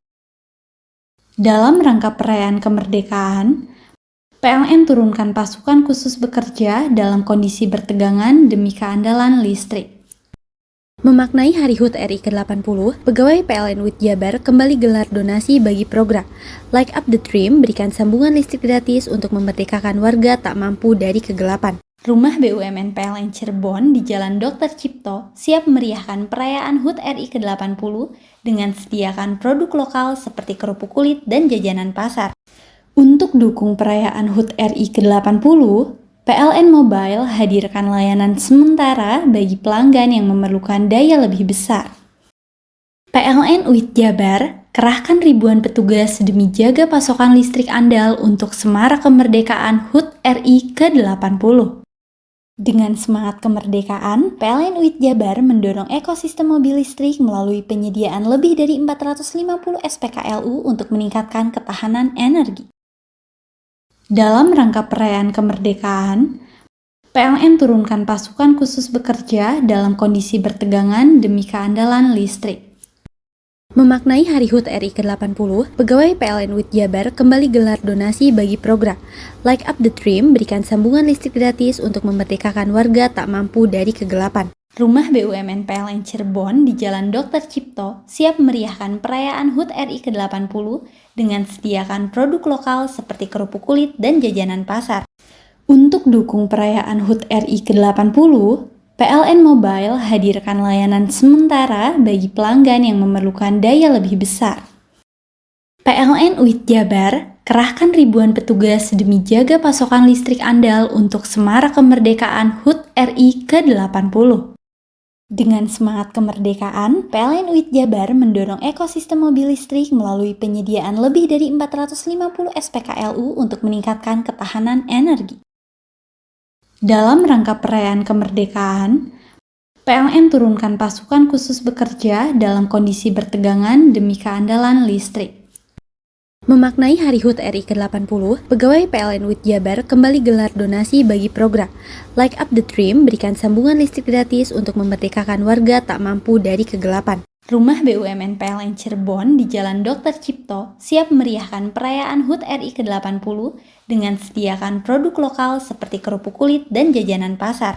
Dalam rangka perayaan kemerdekaan, PLN turunkan pasukan khusus bekerja dalam kondisi bertegangan demi keandalan listrik. Memaknai Hari HUT RI ke-80, pegawai PLN UIT Jabar kembali gelar donasi bagi program Light Up the Dream, berikan sambungan listrik gratis untuk memerdekakan warga tak mampu dari kegelapan. Rumah BUMN PLN Cirebon di Jalan Dr. Cipto siap meriahkan perayaan HUT RI ke-80 dengan sediakan produk lokal seperti kerupuk kulit dan jajanan pasar. Untuk dukung perayaan HUT RI ke-80, PLN Mobile hadirkan layanan sementara bagi pelanggan yang memerlukan daya lebih besar. PLN UIT Jabar kerahkan ribuan petugas demi jaga pasokan listrik andal untuk semarak kemerdekaan HUT RI ke-80. Dengan semangat kemerdekaan, PLN UIT Jabar mendorong ekosistem mobil listrik melalui penyediaan lebih dari 450 SPKLU untuk meningkatkan ketahanan energi. Dalam rangka perayaan kemerdekaan, PLN turunkan pasukan khusus bekerja dalam kondisi bertegangan demi keandalan listrik. Memaknai Hari HUT RI ke-80, pegawai PLN UIT Jabar kembali gelar donasi bagi program Light Up the Dream, berikan sambungan listrik gratis untuk memerdekakan warga tak mampu dari kegelapan. Rumah BUMN PLN Cirebon di Jalan Dr. Cipto siap meriahkan perayaan HUT RI ke-80 dengan sediakan produk lokal seperti kerupuk kulit dan jajanan pasar. Untuk dukung perayaan HUT RI ke-80, PLN Mobile hadirkan layanan sementara bagi pelanggan yang memerlukan daya lebih besar. PLN UIT Jabar kerahkan ribuan petugas demi jaga pasokan listrik andal untuk semarak kemerdekaan HUT RI ke-80. Dengan semangat kemerdekaan, PLN UIT Jabar mendorong ekosistem mobil listrik melalui penyediaan lebih dari 450 SPKLU untuk meningkatkan ketahanan energi. Dalam rangka perayaan kemerdekaan, PLN turunkan pasukan khusus bekerja dalam kondisi bertegangan demi keandalan listrik. Memaknai Hari HUT RI ke-80, pegawai PLN UIT Jabar kembali gelar donasi bagi program Light Up the Dream, berikan sambungan listrik gratis untuk memerdekakan warga tak mampu dari kegelapan. Rumah BUMN PLN Cirebon di Jalan Dr. Cipto siap meriahkan perayaan HUT RI ke-80 dengan sediakan produk lokal seperti kerupuk kulit dan jajanan pasar.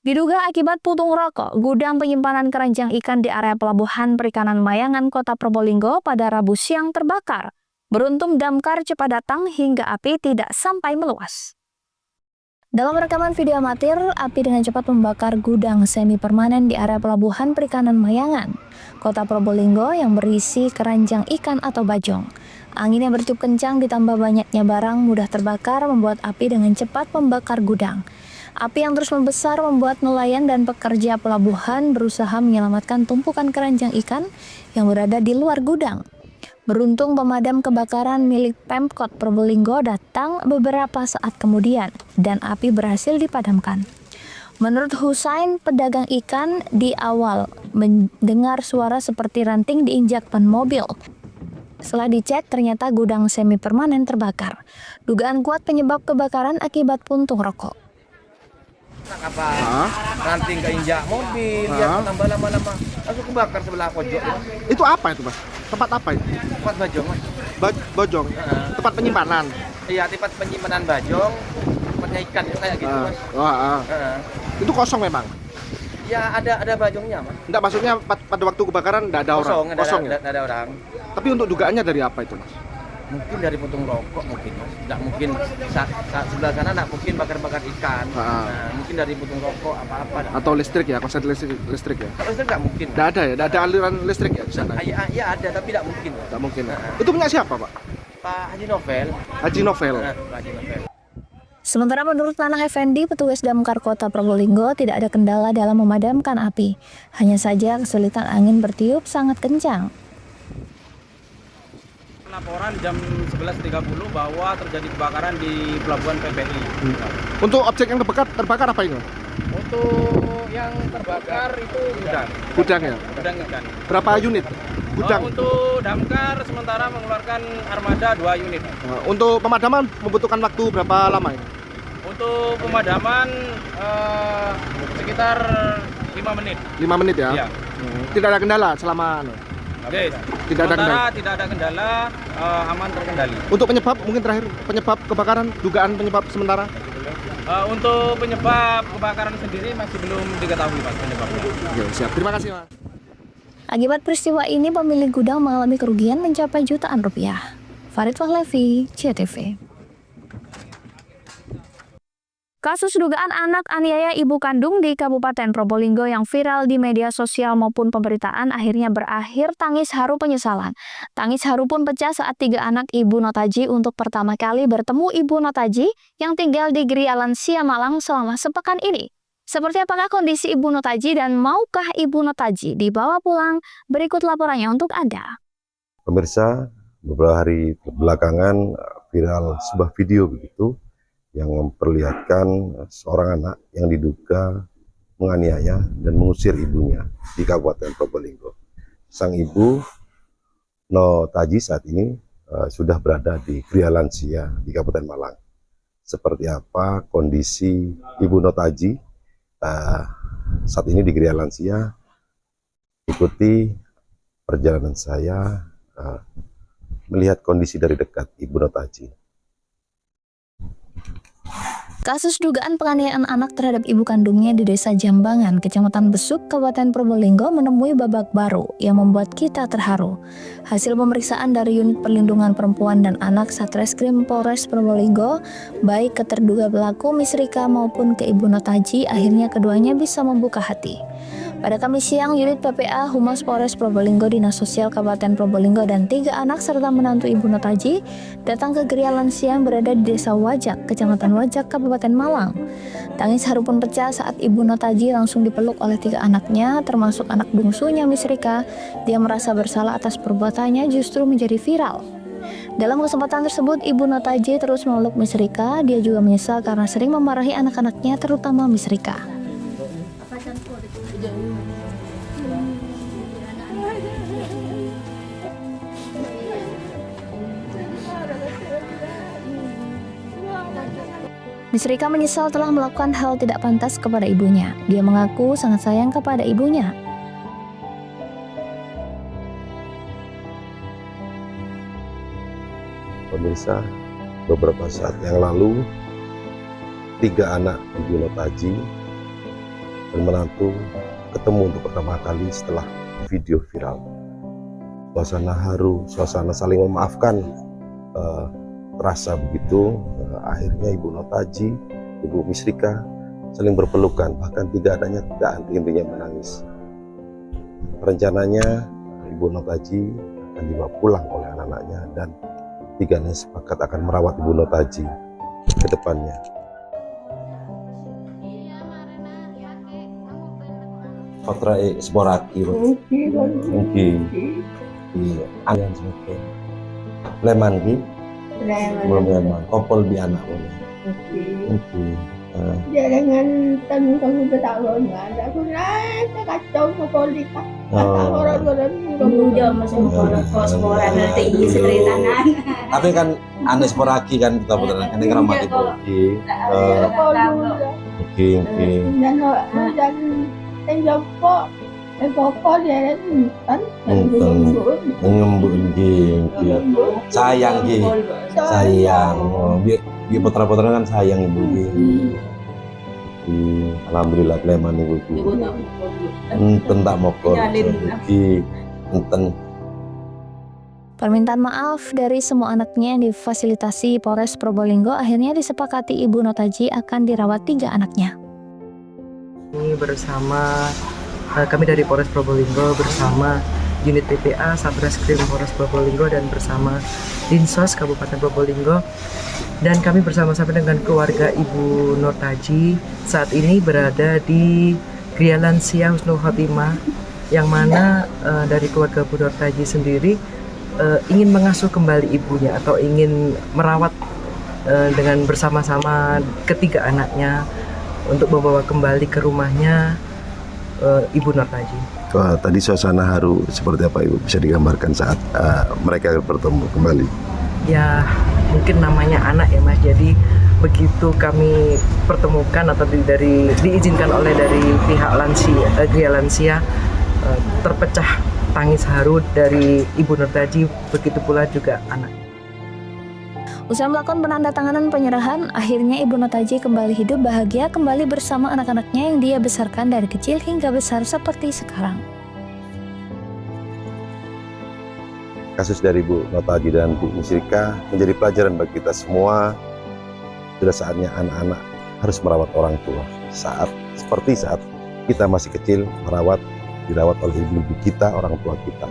Diduga akibat puntung rokok, gudang penyimpanan keranjang ikan di area Pelabuhan Perikanan Mayangan, Kota Probolinggo pada Rabu siang terbakar. Beruntung damkar cepat datang hingga api tidak sampai meluas. Dalam rekaman video amatir, api dengan cepat membakar gudang semi permanen di area Pelabuhan Perikanan Mayangan, Kota Probolinggo yang berisi keranjang ikan atau bajong. Angin yang bertiup kencang ditambah banyaknya barang mudah terbakar membuat api dengan cepat membakar gudang. Api yang terus membesar membuat nelayan dan pekerja pelabuhan berusaha menyelamatkan tumpukan keranjang ikan yang berada di luar gudang. Beruntung pemadam kebakaran milik Pemkot Probolinggo datang beberapa saat kemudian dan api berhasil dipadamkan. Menurut Husain, pedagang ikan, di awal mendengar suara seperti ranting diinjak ban mobil. Setelah dicek, ternyata gudang semi permanen terbakar. Dugaan kuat penyebab kebakaran akibat puntung rokok. Apa? Ranting keinjak mobil, dia tambah lama-lama langsung kebakar sebelah pojok. Itu apa itu, Mas? Tempat apa itu? Tempat bajong, Mas. Bojong? Tempat penyimpanan? Iya, tempat penyimpanan bajong, tempatnya ikan itu kayak gitu, Mas. Itu kosong memang? Ya, ada bajongnya, Mas. Enggak, maksudnya pada waktu kebakaran enggak ada orang? Kosong, ya? Enggak ada orang. Tapi untuk dugaannya dari apa itu, Mas? Mungkin dari puntung rokok mungkin, Mas. Nggak mungkin saat sebelah sana nggak mungkin bakar-bakar ikan. Nah, mungkin dari puntung rokok apa-apa. Atau listrik ya, korslet listrik ya? Kalau listrik nggak mungkin. Nggak ada ya? Nggak ada aliran listrik ya di sana? Iya ada, tapi nggak mungkin. Nggak mungkin. Itu punya siapa, Pak? Pak Haji Novel. Haji Novel. Pak Haji Novel. Sementara menurut Nanang Effendi, petugas damkar Kota Probolinggo, tidak ada kendala dalam memadamkan api. Hanya saja kesulitan angin bertiup sangat kencang. Laporan jam 11.30 bahwa terjadi kebakaran di Pelabuhan PPI. Untuk objek yang terbakar apa ini? Untuk yang terbakar itu gudang. Gudang ya? Gudang. Berapa unit? Gudang. Untuk damkar sementara mengeluarkan armada 2 unit. Untuk pemadaman membutuhkan waktu berapa lama ini? Untuk pemadaman sekitar 5 menit. 5 menit ya? Iya. Tidak ada kendala selama Oke. Tidak ada kendala. Tidak ada kendala, aman terkendali. Untuk penyebab mungkin terakhir penyebab kebakaran, dugaan penyebab sementara? Untuk penyebab kebakaran sendiri masih belum diketahui Mas penyebabnya. Oke, siap. Terima kasih Mas. Akibat peristiwa ini, pemilik gudang mengalami kerugian mencapai jutaan rupiah. Farid Wahlevi, CTV. Kasus dugaan anak aniaya ibu kandung di Kabupaten Probolinggo yang viral di media sosial maupun pemberitaan akhirnya berakhir tangis haru penyesalan. Tangis haru pun pecah saat 3 anak Ibu Notaji untuk pertama kali bertemu Ibu Notaji yang tinggal di Gria Lansia Malang selama sepekan ini. Seperti apakah kondisi Ibu Notaji dan maukah Ibu Notaji dibawa pulang? Berikut laporannya untuk Anda. Pemirsa, beberapa hari belakangan viral sebuah video begitu yang memperlihatkan seorang anak yang diduga menganiaya dan mengusir ibunya di Kabupaten Probolinggo. Sang ibu Notaji saat ini sudah berada di Gria Lansia di Kabupaten Malang. Seperti apa kondisi Ibu Notaji saat ini di Gria Lansia? Ikuti perjalanan saya melihat kondisi dari dekat Ibu Notaji. Kasus dugaan penganiayaan anak terhadap ibu kandungnya di Desa Jambangan, Kecamatan Besuk, Kabupaten Probolinggo menemui babak baru yang membuat kita terharu. Hasil pemeriksaan dari Unit Perlindungan Perempuan dan Anak Satreskrim Polres Probolinggo, baik ke terduga pelaku Misrika maupun ke Ibu Notaji, akhirnya keduanya bisa membuka hati. Pada Kamis siang, unit PPA Humas Polres Probolinggo, Dinas Sosial Kabupaten Probolinggo, dan 3 anak serta menantu Ibu Notaji datang ke Gria Lansia yang berada di Desa Wajak, Kecamatan Wajak, Kabupaten Malang. Tangis haru pun pecah saat Ibu Notaji langsung dipeluk oleh 3 anaknya, termasuk anak bungsunya Misrika. Dia merasa bersalah atas perbuatannya justru menjadi viral. Dalam kesempatan tersebut, Ibu Notaji terus memeluk Misrika. Dia juga menyesal karena sering memarahi anak-anaknya, terutama Misrika. Misrika menyesal telah melakukan hal tidak pantas kepada ibunya. Dia mengaku sangat sayang kepada ibunya. Pemirsa, beberapa saat yang lalu 3 anak Ibu Notaji dan menantu ketemu untuk pertama kali setelah video viral. Suasana haru, suasana saling memaafkan terasa begitu. Akhirnya Ibu Notaji, Ibu Misrika saling berpelukan, bahkan tidak henti-hentinya menangis. Rencananya Ibu Notaji akan dibawa pulang oleh anak-anaknya dan 3-nya sepakat akan merawat Ibu Notaji ke depannya. Patra Sporaki, mungkin alian sebagai leman ki, belum leman, kopol bi anak boleh. Mungkin. Jangan tanu kamu bertahun ada aku naik kacau motolik orang-orang kemudian masih kos moran nanti ceritakan. Tapi kan aneh Sporaki kan kita betul ini keramat itu. Oke. Dan Joko, Joko dia kan ngembuk sayang biar putra-putra kan sayang ibu alhamdulillah kleman ibu tentang mokor enten. Permintaan maaf dari semua anaknya yang difasilitasi Polres Probolinggo akhirnya disepakati Ibu Notaji akan dirawat 3 anaknya. Ini bersama kami dari Polres Probolinggo bersama unit PPA Satreskrim Polres Probolinggo dan bersama Dinsos Kabupaten Probolinggo, dan kami bersama-sama dengan keluarga Ibu Notaji saat ini berada di Gria Lansia Husnul Khotimah, yang mana dari keluarga Bu Notaji sendiri ingin mengasuh kembali ibunya atau ingin merawat dengan bersama-sama ketiga anaknya untuk membawa kembali ke rumahnya Ibu Nurtaji. Wah, tadi suasana haru seperti apa Ibu bisa digambarkan saat mereka bertemu kembali? Ya mungkin namanya anak ya Mas, jadi begitu kami pertemukan atau diizinkan oleh dari pihak lansia terpecah tangis haru dari Ibu Nurtaji, begitu pula juga anak. Usai melakukan penandatanganan penyerahan, akhirnya Ibu Nurtaji kembali hidup bahagia kembali bersama anak-anaknya yang dia besarkan dari kecil hingga besar seperti sekarang. Kasus dari Bu Nurtaji dan Bu Musrika menjadi pelajaran bagi kita semua. Sudah saatnya anak-anak harus merawat orang tua. Seperti saat kita masih kecil dirawat oleh ibu-ibu kita, orang tua kita.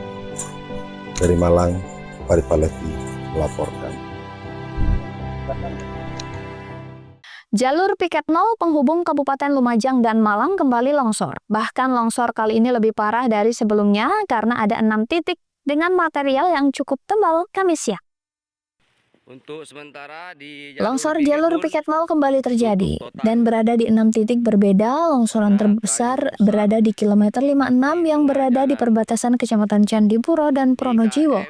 Dari Malang, Farid Palevi melaporkan. Jalur piket 0 penghubung Kabupaten Lumajang dan Malang kembali longsor. Bahkan longsor kali ini lebih parah dari sebelumnya karena ada 6 titik dengan material yang cukup tebal Kamis siang. Untuk sementara di longsor jalur piket 0 kembali terjadi dan berada di 6 titik berbeda. Longsoran terbesar berada di kilometer 56 yang berada di perbatasan Kecamatan Candipuro dan Pronojiwo.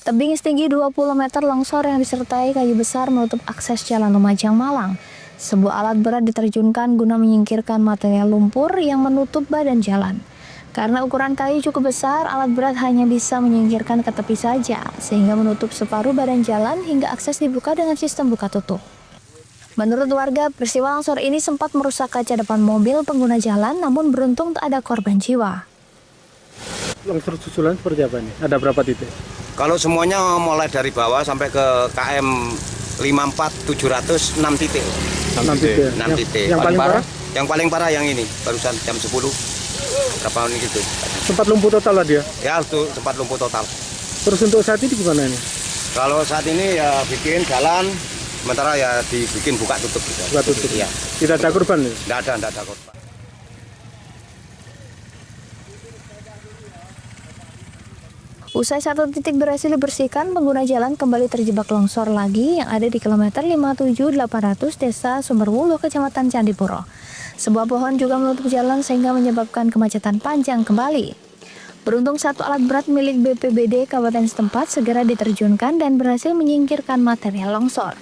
Tebing setinggi 20 meter longsor yang disertai kayu besar menutup akses jalan Lumajang Malang. Sebuah alat berat diterjunkan guna menyingkirkan material lumpur yang menutup badan jalan. Karena ukuran kayu cukup besar, alat berat hanya bisa menyingkirkan ke tepi saja, sehingga menutup separuh badan jalan hingga akses dibuka dengan sistem buka tutup. Menurut warga, peristiwa longsor ini sempat merusak kaca depan mobil pengguna jalan, namun beruntung tak ada korban jiwa. Longsor susulan seperti apa nih? Ada berapa titik? Kalau semuanya mulai dari bawah sampai ke KM 54 700 6 titik. 6 titik. 6 titik. Yang paling parah? Yang paling parah yang ini, barusan jam 10. Berapa menit gitu. Sempat lumpuh total lah dia? Ya, itu sempat lumpuh total. Terus untuk saat ini gimana ini? Kalau saat ini ya bikin jalan, sementara ya dibikin buka tutup gitu. Buka tutup. Iya. Tidak ada korban nih? Tidak ada korban. Usai satu titik berhasil dibersihkan, pengguna jalan kembali terjebak longsor lagi yang ada di kilometer 57-800 Desa Sumberwulu, Kecamatan Candipuro. Sebuah pohon juga menutup jalan sehingga menyebabkan kemacetan panjang kembali. Beruntung satu alat berat milik BPBD Kabupaten setempat segera diterjunkan dan berhasil menyingkirkan material longsor.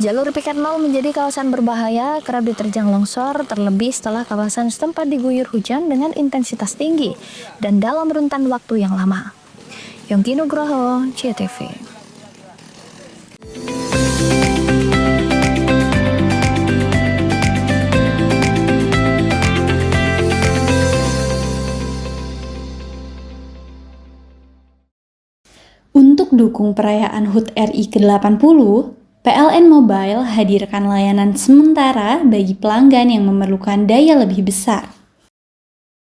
Jalur piket 0 menjadi kawasan berbahaya, kerap diterjang longsor, terlebih setelah kawasan setempat diguyur hujan dengan intensitas tinggi dan dalam rentan waktu yang lama. Yongki Nugroho, CTV. Untuk dukung perayaan HUT RI ke-80, PLN Mobile hadirkan layanan sementara bagi pelanggan yang memerlukan daya lebih besar.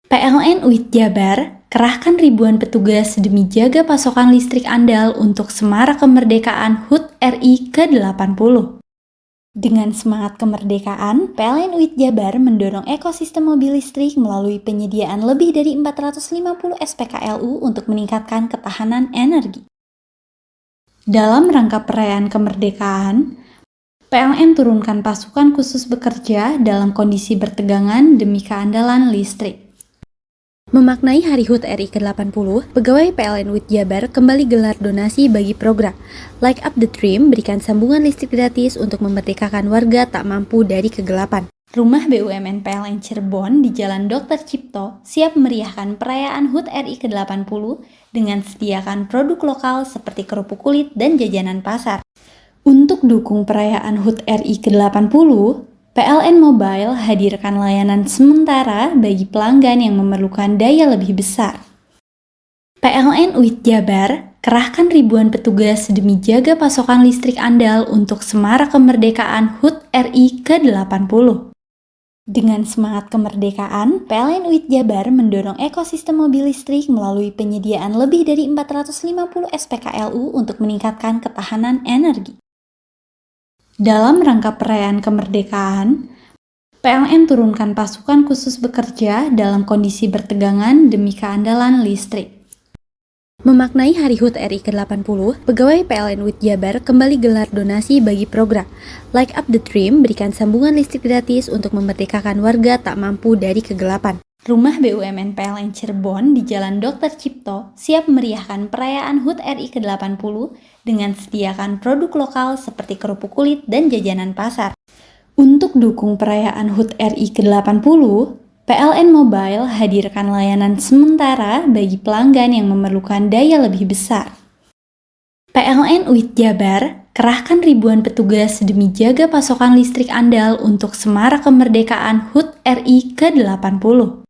PLN UIT Jabar kerahkan ribuan petugas demi jaga pasokan listrik andal untuk semarak kemerdekaan HUT RI ke-80. Dengan semangat kemerdekaan, PLN UIT Jabar mendorong ekosistem mobil listrik melalui penyediaan lebih dari 450 SPKLU untuk meningkatkan ketahanan energi. Dalam rangka perayaan kemerdekaan, PLN turunkan pasukan khusus bekerja dalam kondisi bertegangan demi keandalan listrik. Memaknai Hari HUT RI ke-80, pegawai PLN UIT Jabar kembali gelar donasi bagi program Light Up the Dream, berikan sambungan listrik gratis untuk memerdekakan warga tak mampu dari kegelapan. Rumah BUMN PLN Cirebon di Jalan Dr. Cipto siap meriahkan perayaan HUT RI ke-80 dengan sediakan produk lokal seperti kerupuk kulit dan jajanan pasar. Untuk dukung perayaan HUT RI ke-80, PLN Mobile hadirkan layanan sementara bagi pelanggan yang memerlukan daya lebih besar. PLN UIT Jabar kerahkan ribuan petugas demi jaga pasokan listrik andal untuk semarak kemerdekaan HUT RI ke-80. Dengan semangat kemerdekaan, PLN UIT Jabar mendorong ekosistem mobil listrik melalui penyediaan lebih dari 450 SPKLU untuk meningkatkan ketahanan energi. Dalam rangka perayaan kemerdekaan, PLN turunkan pasukan khusus bekerja dalam kondisi bertegangan demi keandalan listrik. Memaknai Hari HUT RI ke-80, pegawai PLN UIT Jabar kembali gelar donasi bagi program Light Up the Dream, berikan sambungan listrik gratis untuk memerdekakan warga tak mampu dari kegelapan. Rumah BUMN PLN Cirebon di Jalan Dr. Cipto siap meriahkan perayaan HUT RI ke-80 dengan sediakan produk lokal seperti kerupuk kulit dan jajanan pasar. Untuk dukung perayaan HUT RI ke-80, PLN Mobile hadirkan layanan sementara bagi pelanggan yang memerlukan daya lebih besar. PLN UIT Jabar kerahkan ribuan petugas demi jaga pasokan listrik andal untuk semarak kemerdekaan HUT RI ke-80.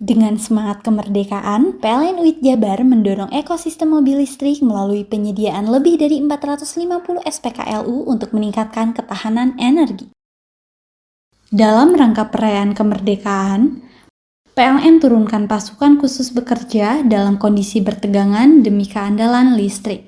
Dengan semangat kemerdekaan, PLN UIT Jabar mendorong ekosistem mobil listrik melalui penyediaan lebih dari 450 SPKLU untuk meningkatkan ketahanan energi. Dalam rangka perayaan kemerdekaan, PLN turunkan pasukan khusus bekerja dalam kondisi bertegangan demi keandalan listrik.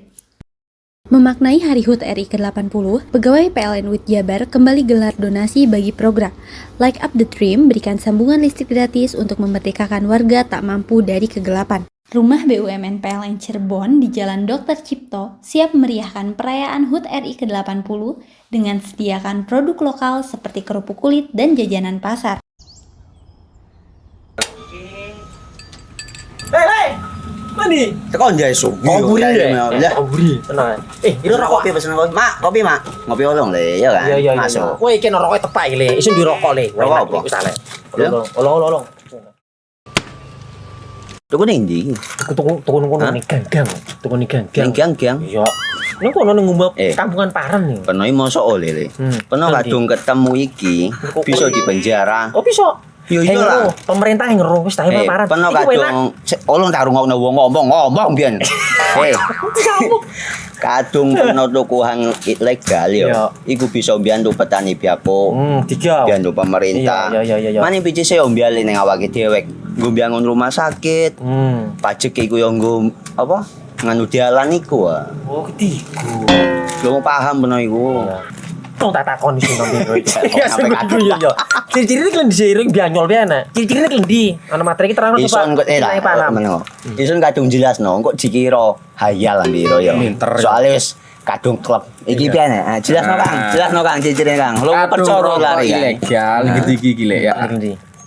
Memaknai Hari HUT RI ke-80, pegawai PLN UIT Jabar kembali gelar donasi bagi program Light Up the Dream, berikan sambungan listrik gratis untuk memerdekakan warga tak mampu dari kegelapan. Rumah BUMN PLN Cirebon di Jalan Dr. Cipto siap meriahkan perayaan HUT RI ke-80 dengan sediakan produk lokal seperti kerupuk kulit dan jajanan pasar. Hei, mandi. Tekan jaya su. Koburi ya. Koburi. Tenang. Ini rokok. Kopi pesen kopi. Mak, kopi mak. Ngopi olong le, ya kan? Iya. Masuk. Woi, iki rokok tepak iki le. Isin dirokok le. Rokok apa? Wis ale. Olong. Tuku ning ndi? Tuku kono ning gang. Tuku ning gang. Ning gang. Iya. Ning kono ning ngumbat kampungan Paren nih. Peno iki mosok oleh le. Peno kadung ketemu iki bisa dipenjara. Oh, bisa. Yo iya lah. Pemerintah yang ngeru wis tahe Paren. Peno kadung olong tak rungokno wong ngomong biyen. Kadung peno tukuhan ilegal yo. Iku bisa mbiyantu petani biapo. Mbiyantu pemerintah. Iya. Mane pici se mbiyan ning awake dhewek. Nggo mbangun rumah sakit. Pajak iku yo nggo apa? Nganu dalan iku. Oh, ketiku. Lu paham peno iku. Tong tak takon sing nang biro iki. Ya sampe yo. Ciri-ciri iki diseiring bianyol piye ana? Ciri-cirine klendi. Ana materi iki terang Ison kok Ison kadung jelasno, kok dikira hayal nang biro yo. Soale wis kadung klub. Iki piye nek? Jelasno Kang, ciri-cirine Kang. Lu percaya lari ilegal iki lek ya.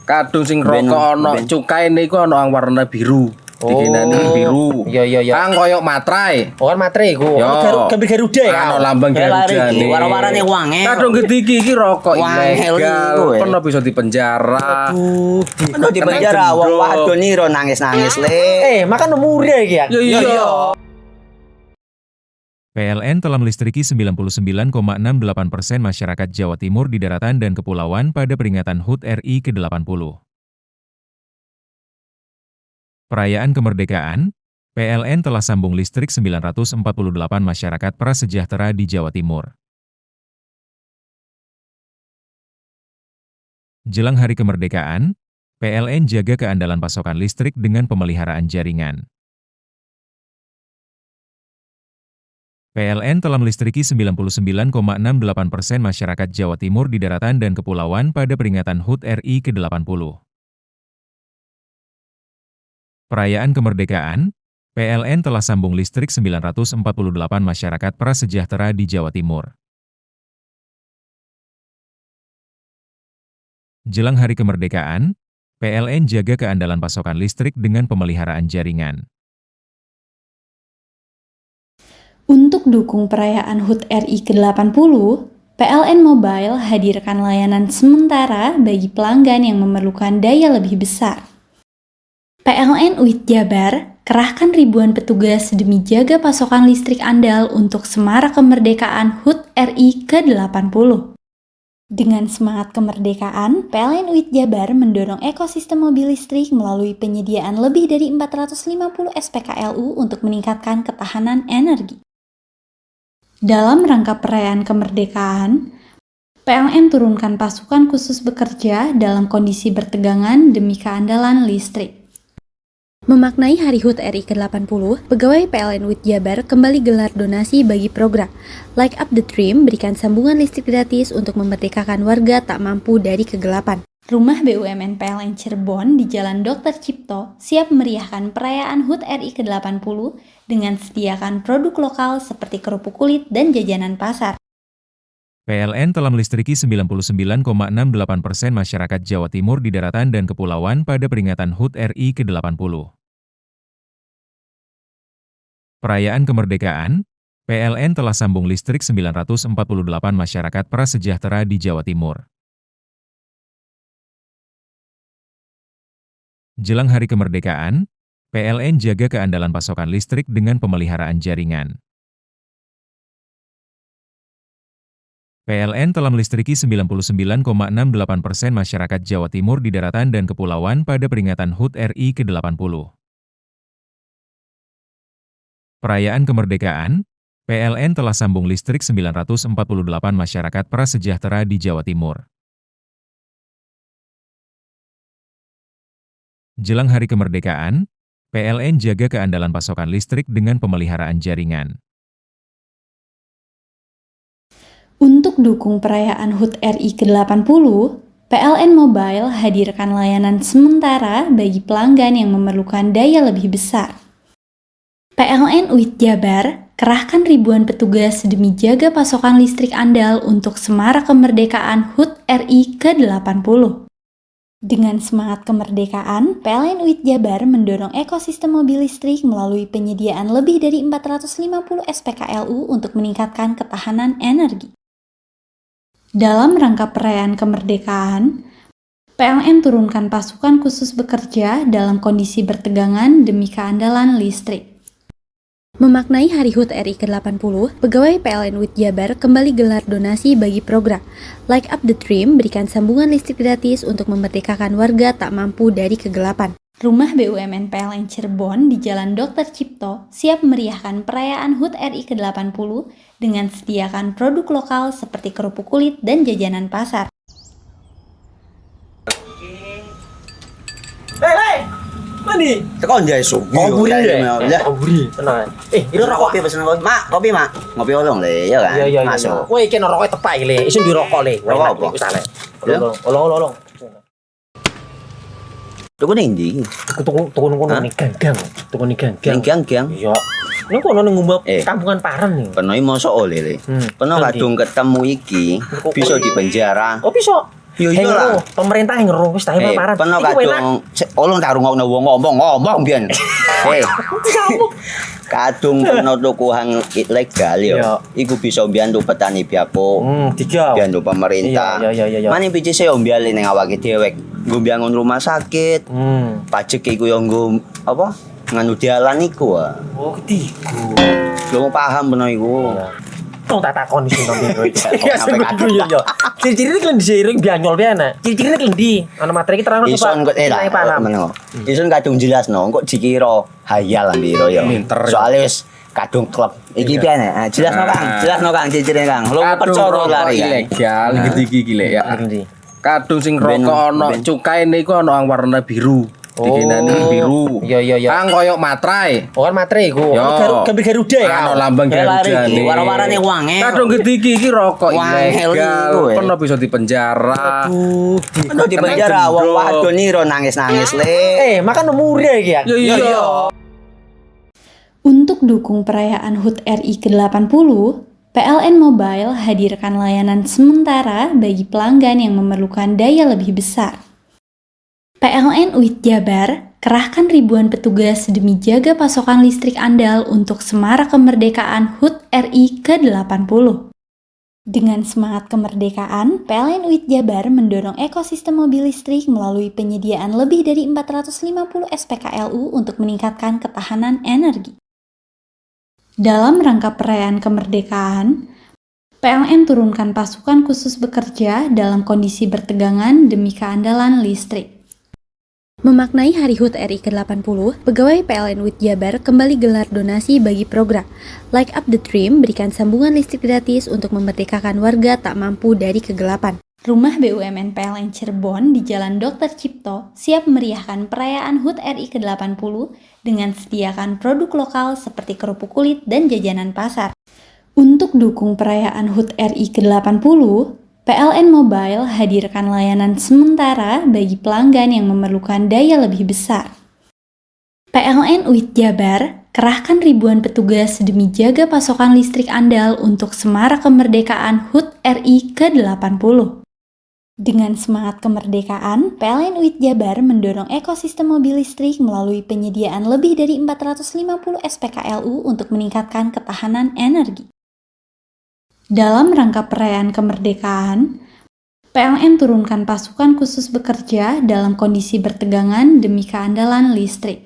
Kadung sing rokok ana cukae niku ana warna biru. Dikenani biru. Iya. Kang koyo materai. Oh, kan materai iku. Gambar Garuda ya. Ana lambang Garuda nih. Warna-warnane wange. Kadung iki rokok ilegal. Pernah bisa dipenjara. Pernah dipenjara wong wadon iro nangis-nangis le. Makan murah iki ya. Iya. PLN telah melistriki 99,68% masyarakat Jawa Timur di daratan dan kepulauan pada peringatan HUT RI ke-80. Perayaan kemerdekaan, PLN telah sambung listrik 948 masyarakat prasejahtera di Jawa Timur. Jelang hari kemerdekaan, PLN jaga keandalan pasokan listrik dengan pemeliharaan jaringan. PLN telah melistriki 99,68% masyarakat Jawa Timur di daratan dan kepulauan pada peringatan HUT RI ke-80. Perayaan kemerdekaan, PLN telah sambung listrik 948 masyarakat prasejahtera di Jawa Timur. Jelang hari kemerdekaan, PLN jaga keandalan pasokan listrik dengan pemeliharaan jaringan. Untuk dukung perayaan HUT RI ke-80, PLN Mobile hadirkan layanan sementara bagi pelanggan yang memerlukan daya lebih besar. PLN UIT Jabar kerahkan ribuan petugas demi jaga pasokan listrik andal untuk semarak kemerdekaan HUT RI ke-80. Dengan semangat kemerdekaan, PLN UIT Jabar mendorong ekosistem mobil listrik melalui penyediaan lebih dari 450 SPKLU untuk meningkatkan ketahanan energi. Dalam rangka perayaan kemerdekaan, PLN turunkan pasukan khusus bekerja dalam kondisi bertegangan demi keandalan listrik. Memaknai Hari HUT RI ke-80, pegawai PLN UIT Jabar kembali gelar donasi bagi program Light Up the Dream, berikan sambungan listrik gratis untuk memerdekakan warga tak mampu dari kegelapan. Rumah BUMN PLN Cirebon di Jalan Dr. Cipto siap meriahkan perayaan HUT RI ke-80 dengan sediakan produk lokal seperti kerupuk kulit dan jajanan pasar. PLN telah melistriki 99,68% masyarakat Jawa Timur di daratan dan kepulauan pada peringatan HUT RI ke-80. Perayaan kemerdekaan, PLN telah sambung listrik 948 masyarakat prasejahtera di Jawa Timur. Jelang hari kemerdekaan, PLN jaga keandalan pasokan listrik dengan pemeliharaan jaringan. PLN telah melistriki 99,68% masyarakat Jawa Timur di daratan dan kepulauan pada peringatan HUT RI ke-80. Perayaan kemerdekaan, PLN telah sambung listrik 948 masyarakat prasejahtera di Jawa Timur. Jelang hari kemerdekaan, PLN jaga keandalan pasokan listrik dengan pemeliharaan jaringan. Untuk dukung perayaan HUT RI ke-80, PLN Mobile hadirkan layanan sementara bagi pelanggan yang memerlukan daya lebih besar. PLN UIT Jabar kerahkan ribuan petugas demi jaga pasokan listrik andal untuk semarak kemerdekaan HUT RI ke-80. Dengan semangat kemerdekaan, PLN UIT Jabar mendorong ekosistem mobil listrik melalui penyediaan lebih dari 450 SPKLU untuk meningkatkan ketahanan energi. Dalam rangka perayaan kemerdekaan, PLN turunkan pasukan khusus bekerja dalam kondisi bertegangan demi keandalan listrik. Memaknai Hari HUT RI ke-80, pegawai PLN UIT Jabar kembali gelar donasi bagi program Light Up the Dream, berikan sambungan listrik gratis untuk memerdekakan warga tak mampu dari kegelapan. Rumah BUMN PLN Cirebon di Jalan Dr. Cipto siap meriahkan perayaan HUT RI ke-80 dengan sediakan produk lokal seperti kerupuk kulit dan jajanan pasar. Hei! Mandi. Tekan jaya su. Oburi ya. Oburi. Tenang. Ini rokok. Kopi pesen kopi. Mak, kopi mak. Ngopi olong le, ya kan? Iya. Masuk. Woi, iki rokoknya tepak iki le. Isin dirokok le. Rokok apa? Wis ale. Olong. Tuku ning ndi? Tuku ning gang. Tuku ning gang. Gang. Iya. Ini kok ono ngumbap kampungan Paren nih. Peno iki mosok oleh le. Peno kadung ketemu iki bisa dipenjara. Oh bisa. Yo iya lah. Pemerintah yang ngeruh wis ta Paren. Peno kadung olong tak rungokno wong ngomong biyen. Kadung peno tuku hang ilegal yo. Iku bisa mbiyantu petani biapo. Mbiyantu pemerintah. Iya. Mane picise yo mbiali ning awake dhewe. Nggo mbangun rumah sakit. Pajak iku yo nggo apa? Nganu dalan iku. Oh, ketiku. Lu paham peno iku. Tong tak takon sing nang dhewe. Ya yo. Ciri-ciri iki diseiring bianyol piye ana. Ciri-ciri iki ndi? Ana materi iki terang Ison kok meneng. Ison kadung jelasno, kok dikira hayal ndiro yo. Soale wis kadung klub. Iki piye nek? Jelasno Kang ciri-cirine Kang. Lu percaya lari ilegal iki lek ya. Kadung sing rokok ana cukaine iku ana warna biru. Dikenani biru. Iya. Kang koyo matrai. Oh kan matrai iku. Gambar Garuda ya. Ana lambang Garuda. Warna-warnane wange. Kadung gede iki rokok ilegal. Pernah bisa dipenjara. Aduh, dipenjara wong wadon niro nangis-nangis le. Makan murah iki ya. Iya. Untuk dukung perayaan HUT RI ke-80, PLN Mobile hadirkan layanan sementara bagi pelanggan yang memerlukan daya lebih besar. PLN UIT Jabar kerahkan ribuan petugas demi jaga pasokan listrik andal untuk semarak kemerdekaan HUT RI ke-80. Dengan semangat kemerdekaan, PLN UIT Jabar mendorong ekosistem mobil listrik melalui penyediaan lebih dari 450 SPKLU untuk meningkatkan ketahanan energi. Dalam rangka perayaan kemerdekaan, PLN turunkan pasukan khusus bekerja dalam kondisi bertegangan demi keandalan listrik. Memaknai Hari HUT RI ke-80, pegawai PLN UIT Jabar kembali gelar donasi bagi program Light Up the Dream, berikan sambungan listrik gratis untuk memerdekakan warga tak mampu dari kegelapan. Rumah BUMN PLN Cirebon di Jalan Dr. Cipto siap meriahkan perayaan HUT RI ke-80 dengan sediakan produk lokal seperti kerupuk kulit dan jajanan pasar. Untuk dukung perayaan HUT RI ke-80, PLN Mobile hadirkan layanan sementara bagi pelanggan yang memerlukan daya lebih besar. PLN UIT Jabar kerahkan ribuan petugas demi jaga pasokan listrik andal untuk Semarak Kemerdekaan HUT RI ke-80. Dengan semangat kemerdekaan, PLN UIT Jabar mendorong ekosistem mobil listrik melalui penyediaan lebih dari 450 SPKLU untuk meningkatkan ketahanan energi. Dalam rangka perayaan kemerdekaan, PLN turunkan pasukan khusus bekerja dalam kondisi bertegangan demi keandalan listrik.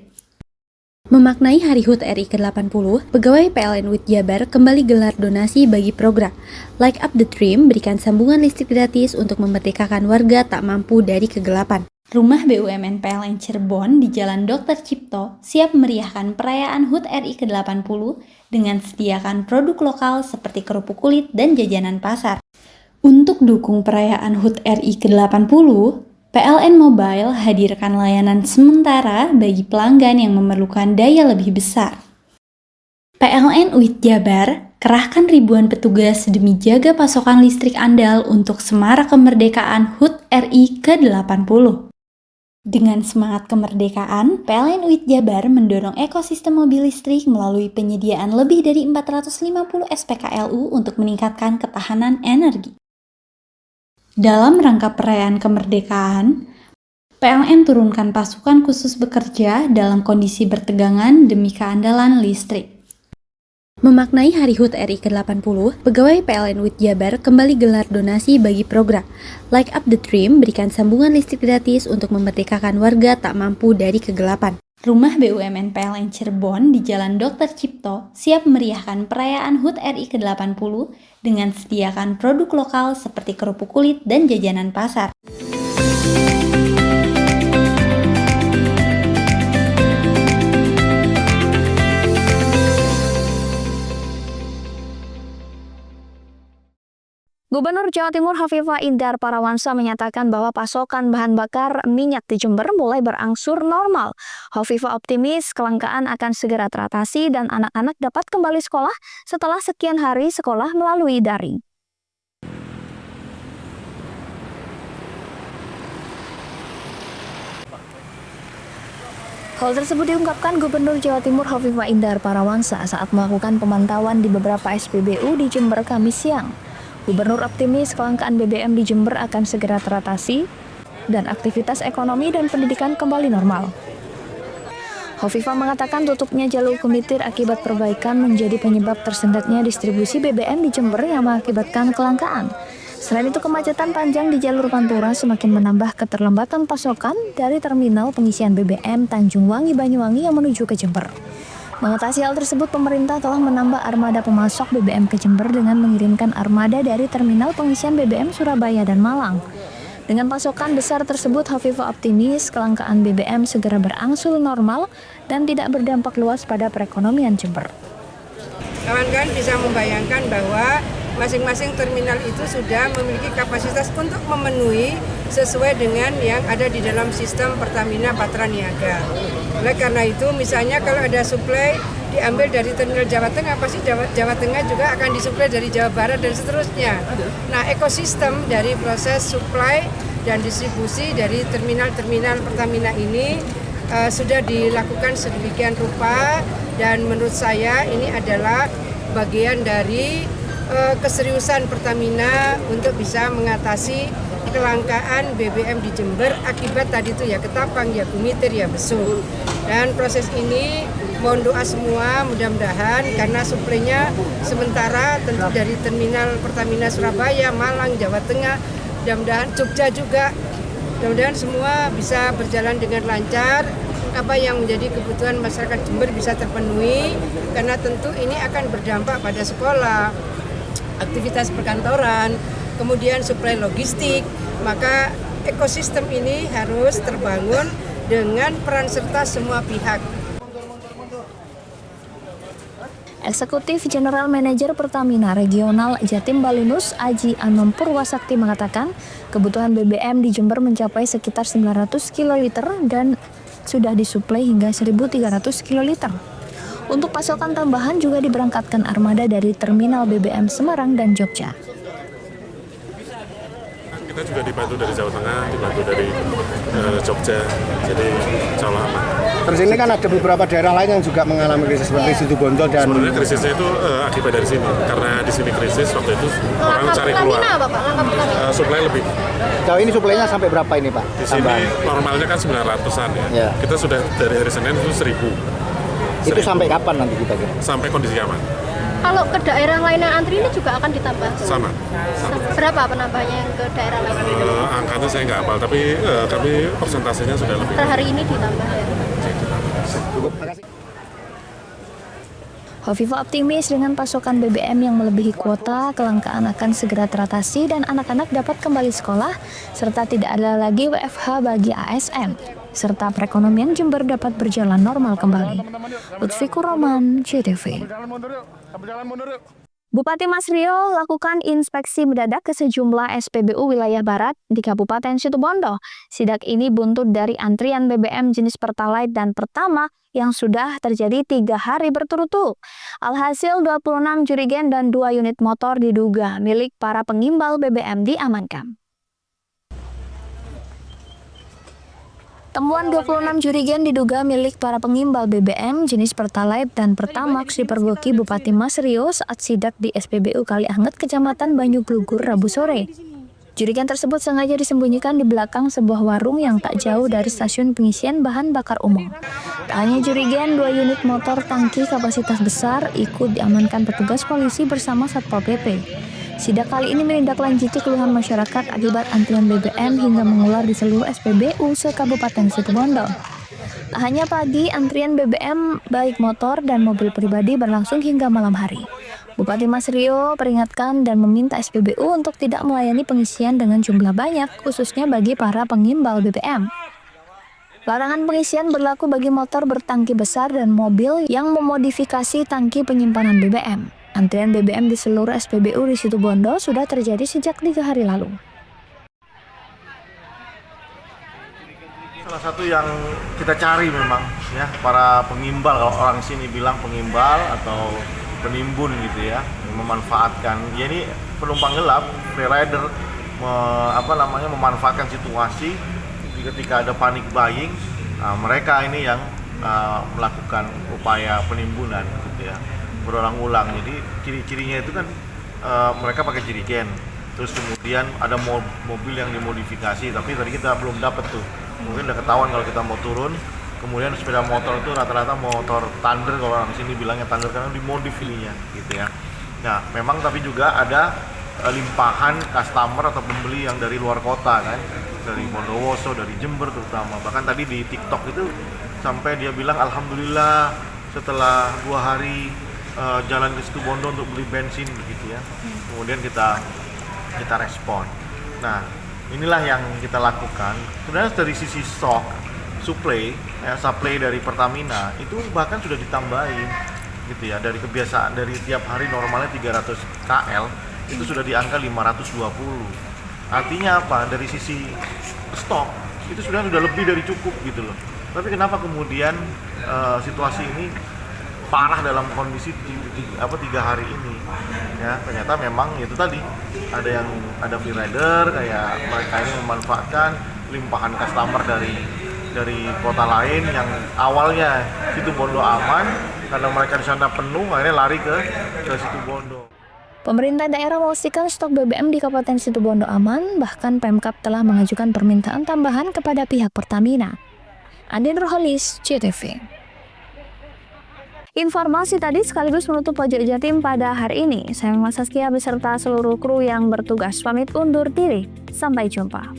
Memaknai Hari HUT RI ke-80, pegawai PLN UIT Jabar kembali gelar donasi bagi program Light Up the Dream, berikan sambungan listrik gratis untuk memerdekakan warga tak mampu dari kegelapan. Rumah BUMN PLN Cirebon di Jalan Dr. Cipto siap meriahkan perayaan HUT RI ke-80 dengan sediakan produk lokal seperti kerupuk kulit dan jajanan pasar. Untuk dukung perayaan HUT RI ke-80, PLN Mobile hadirkan layanan sementara bagi pelanggan yang memerlukan daya lebih besar. PLN UIT Jabar kerahkan ribuan petugas demi jaga pasokan listrik andal untuk Semarak Kemerdekaan HUT RI ke-80. Dengan semangat kemerdekaan, PLN UIT Jabar mendorong ekosistem mobil listrik melalui penyediaan lebih dari 450 SPKLU untuk meningkatkan ketahanan energi. Dalam rangka perayaan kemerdekaan, PLN turunkan pasukan khusus bekerja dalam kondisi bertegangan demi keandalan listrik. Memaknai Hari HUT RI ke-80, pegawai PLN UIT Jabar kembali gelar donasi bagi program Light Up the Dream, berikan sambungan listrik gratis untuk memerdekakan warga tak mampu dari kegelapan. Rumah BUMN PLN Cirebon di Jalan Dr. Cipto siap meriahkan perayaan HUT RI ke-80 dengan sediakan produk lokal seperti kerupuk kulit dan jajanan pasar. Gubernur Jawa Timur Hovifah Indar Parawansa menyatakan bahwa pasokan bahan bakar minyak di Jember mulai berangsur normal. Hovifah optimis kelangkaan akan segera teratasi dan anak-anak dapat kembali sekolah setelah sekian hari sekolah melalui daring. Hal tersebut diungkapkan Gubernur Jawa Timur Hovifah Indar Parawansa saat melakukan pemantauan di beberapa SPBU di Jember Kamis siang. Gubernur optimis kelangkaan BBM di Jember akan segera teratasi dan aktivitas ekonomi dan pendidikan kembali normal. Hovifah mengatakan tutupnya jalur Kumitir akibat perbaikan menjadi penyebab tersendatnya distribusi BBM di Jember yang mengakibatkan kelangkaan. Selain itu, kemacetan panjang di jalur Pantura semakin menambah keterlambatan pasokan dari terminal pengisian BBM Tanjung Wangi Banyuwangi yang menuju ke Jember. Mengatasi hal tersebut, pemerintah telah menambah armada pemasok BBM ke Jember dengan mengirimkan armada dari terminal pengisian BBM Surabaya dan Malang. Dengan pasokan besar tersebut, Hovifah optimis kelangkaan BBM segera berangsur normal dan tidak berdampak luas pada perekonomian Jember. Kawan-kawan bisa membayangkan bahwa masing-masing terminal itu sudah memiliki kapasitas untuk memenuhi sesuai dengan yang ada di dalam sistem Pertamina Patra Niaga. Oleh karena itu, misalnya kalau ada suplai diambil dari terminal Jawa Tengah, pasti Jawa Tengah juga akan disuplai dari Jawa Barat dan seterusnya. Nah, ekosistem dari proses suplai dan distribusi dari terminal-terminal Pertamina ini sudah dilakukan sedemikian rupa, dan menurut saya ini adalah bagian dari keseriusan Pertamina untuk bisa mengatasi kelangkaan BBM di Jember akibat tadi itu ya ketapang, ya Kumitir, ya Besuk. Dan proses ini mohon doa semua, mudah-mudahan karena suplainya sementara tentu dari terminal Pertamina Surabaya, Malang, Jawa Tengah, mudah-mudahan Jogja juga, mudah-mudahan semua bisa berjalan dengan lancar. Apa yang menjadi kebutuhan masyarakat Jember bisa terpenuhi, karena tentu ini akan berdampak pada sekolah, aktivitas perkantoran, kemudian suplai logistik. Maka ekosistem ini harus terbangun dengan peran serta semua pihak. Eksekutif General Manager Pertamina Regional Jatim Balinus Aji Anom Purwasakti mengatakan kebutuhan BBM di Jember mencapai sekitar 900 kiloliter dan sudah disuplai hingga 1.300 kiloliter. Untuk pasokan tambahan juga diberangkatkan armada dari terminal BBM Semarang dan Jogja. kita juga dibantu dari Jawa Tengah, dibantu dari Jogja, jadi insya Allah aman. Terus ini kan ada beberapa daerah lain yang juga mengalami krisis seperti Situbondo dan... Sebenarnya krisisnya itu akibat dari sini, karena di sini krisis waktu itu orang cari keluar. Suplai lebih. Jauh ini suplainya sampai berapa ini Pak? Di sini normalnya kan 900-an ya. Kita sudah dari hari Senin itu 1.000. Itu sampai kapan nanti kita kira? Sampai kondisi aman. Kalau ke daerah lain yang antri ini juga akan ditambah? Sama. Berapa penambahnya yang ke daerah lain? Angkanya saya nggak hafal, tapi kami persentasenya sudah lebih. Per hari ini ditambah ya? Hovifah optimis dengan pasokan BBM yang melebihi kuota, kelangkaan akan segera teratasi dan anak-anak dapat kembali sekolah, serta tidak ada lagi WFH bagi ASN, serta perekonomian Jember dapat berjalan normal kembali. Lutfikur Roman, JTV. Bupati Mas Rio lakukan inspeksi mendadak ke sejumlah SPBU wilayah barat di Kabupaten Situbondo. Sidak ini buntut dari antrian BBM jenis Pertalite dan Pertama yang sudah terjadi 3 hari berturut-turut. Alhasil 26 jerigen dan 2 unit motor diduga milik para pengimbal BBM diamankan. Temuan 26 jerigen diduga milik para pengimbal BBM jenis Pertalite dan Pertamax dipergoki Bupati Mas Rio saat sidak di SPBU Kalianget, Kecamatan Banyuglugur, Rabu sore. Jerigen tersebut sengaja disembunyikan di belakang sebuah warung yang tak jauh dari stasiun pengisian bahan bakar umum. Tak hanya jerigen, 2 unit motor tangki kapasitas besar ikut diamankan petugas polisi bersama Satpol PP. Sidak kali ini menindaklanjuti keluhan masyarakat akibat antrian BBM hingga mengular di seluruh SPBU se-Kabupaten Situbondo. Tak hanya pagi, antrian BBM baik motor dan mobil pribadi berlangsung hingga malam hari. Bupati Mas Rio peringatkan dan meminta SPBU untuk tidak melayani pengisian dengan jumlah banyak, khususnya bagi para pengimbal BBM. Larangan pengisian berlaku bagi motor bertangki besar dan mobil yang memodifikasi tangki penyimpanan BBM. Antrian BBM di seluruh SPBU di Situbondo sudah terjadi sejak 3 hari lalu. Salah satu yang kita cari memang ya, para pengimbal, kalau orang sini bilang pengimbal atau penimbun gitu ya, yang memanfaatkan. Ya ini penumpang gelap, free rider, memanfaatkan situasi ketika ada panic buying. Nah, mereka ini yang melakukan upaya penimbunan gitu ya, berulang-ulang. Jadi ciri-cirinya itu kan mereka pakai jerigen, terus kemudian ada mobil yang dimodifikasi, tapi tadi kita belum dapat tuh, mungkin udah ketahuan kalau kita mau turun. Kemudian sepeda motor itu rata-rata motor Thunder, kalau orang sini bilangnya Thunder karena dimodif ininya gitu ya. Nah memang tapi juga ada limpahan customer atau pembeli yang dari luar kota kan, dari Bondowoso, dari Jember terutama. Bahkan tadi di TikTok itu sampai dia bilang alhamdulillah setelah 2 hari jalan ke Situbondo untuk beli bensin begitu ya. Kemudian kita respon. Nah inilah yang kita lakukan. Sebenarnya dari sisi stok supply dari Pertamina itu bahkan sudah ditambahin gitu ya, dari kebiasaan dari tiap hari normalnya 300 KL itu sudah di angka 520. Artinya apa? Dari sisi stok itu sudah lebih dari cukup gitu loh. Tapi kenapa kemudian situasi ini parah dalam kondisi 3 hari ini ya? Ternyata memang itu tadi ada free rider, kayak mereka ini memanfaatkan limpahan customer dari kota lain yang awalnya Situbondo aman, karena mereka di sana penuh akhirnya lari ke Situbondo. Pemerintah daerah memastikan stok BBM di Kabupaten Situbondo aman, bahkan Pemkab telah mengajukan permintaan tambahan kepada pihak Pertamina. Andin Roholis, JTV. Informasi tadi sekaligus menutup Pojok Jatim pada hari ini. Saya Mas Saskia beserta seluruh kru yang bertugas pamit undur diri. Sampai jumpa.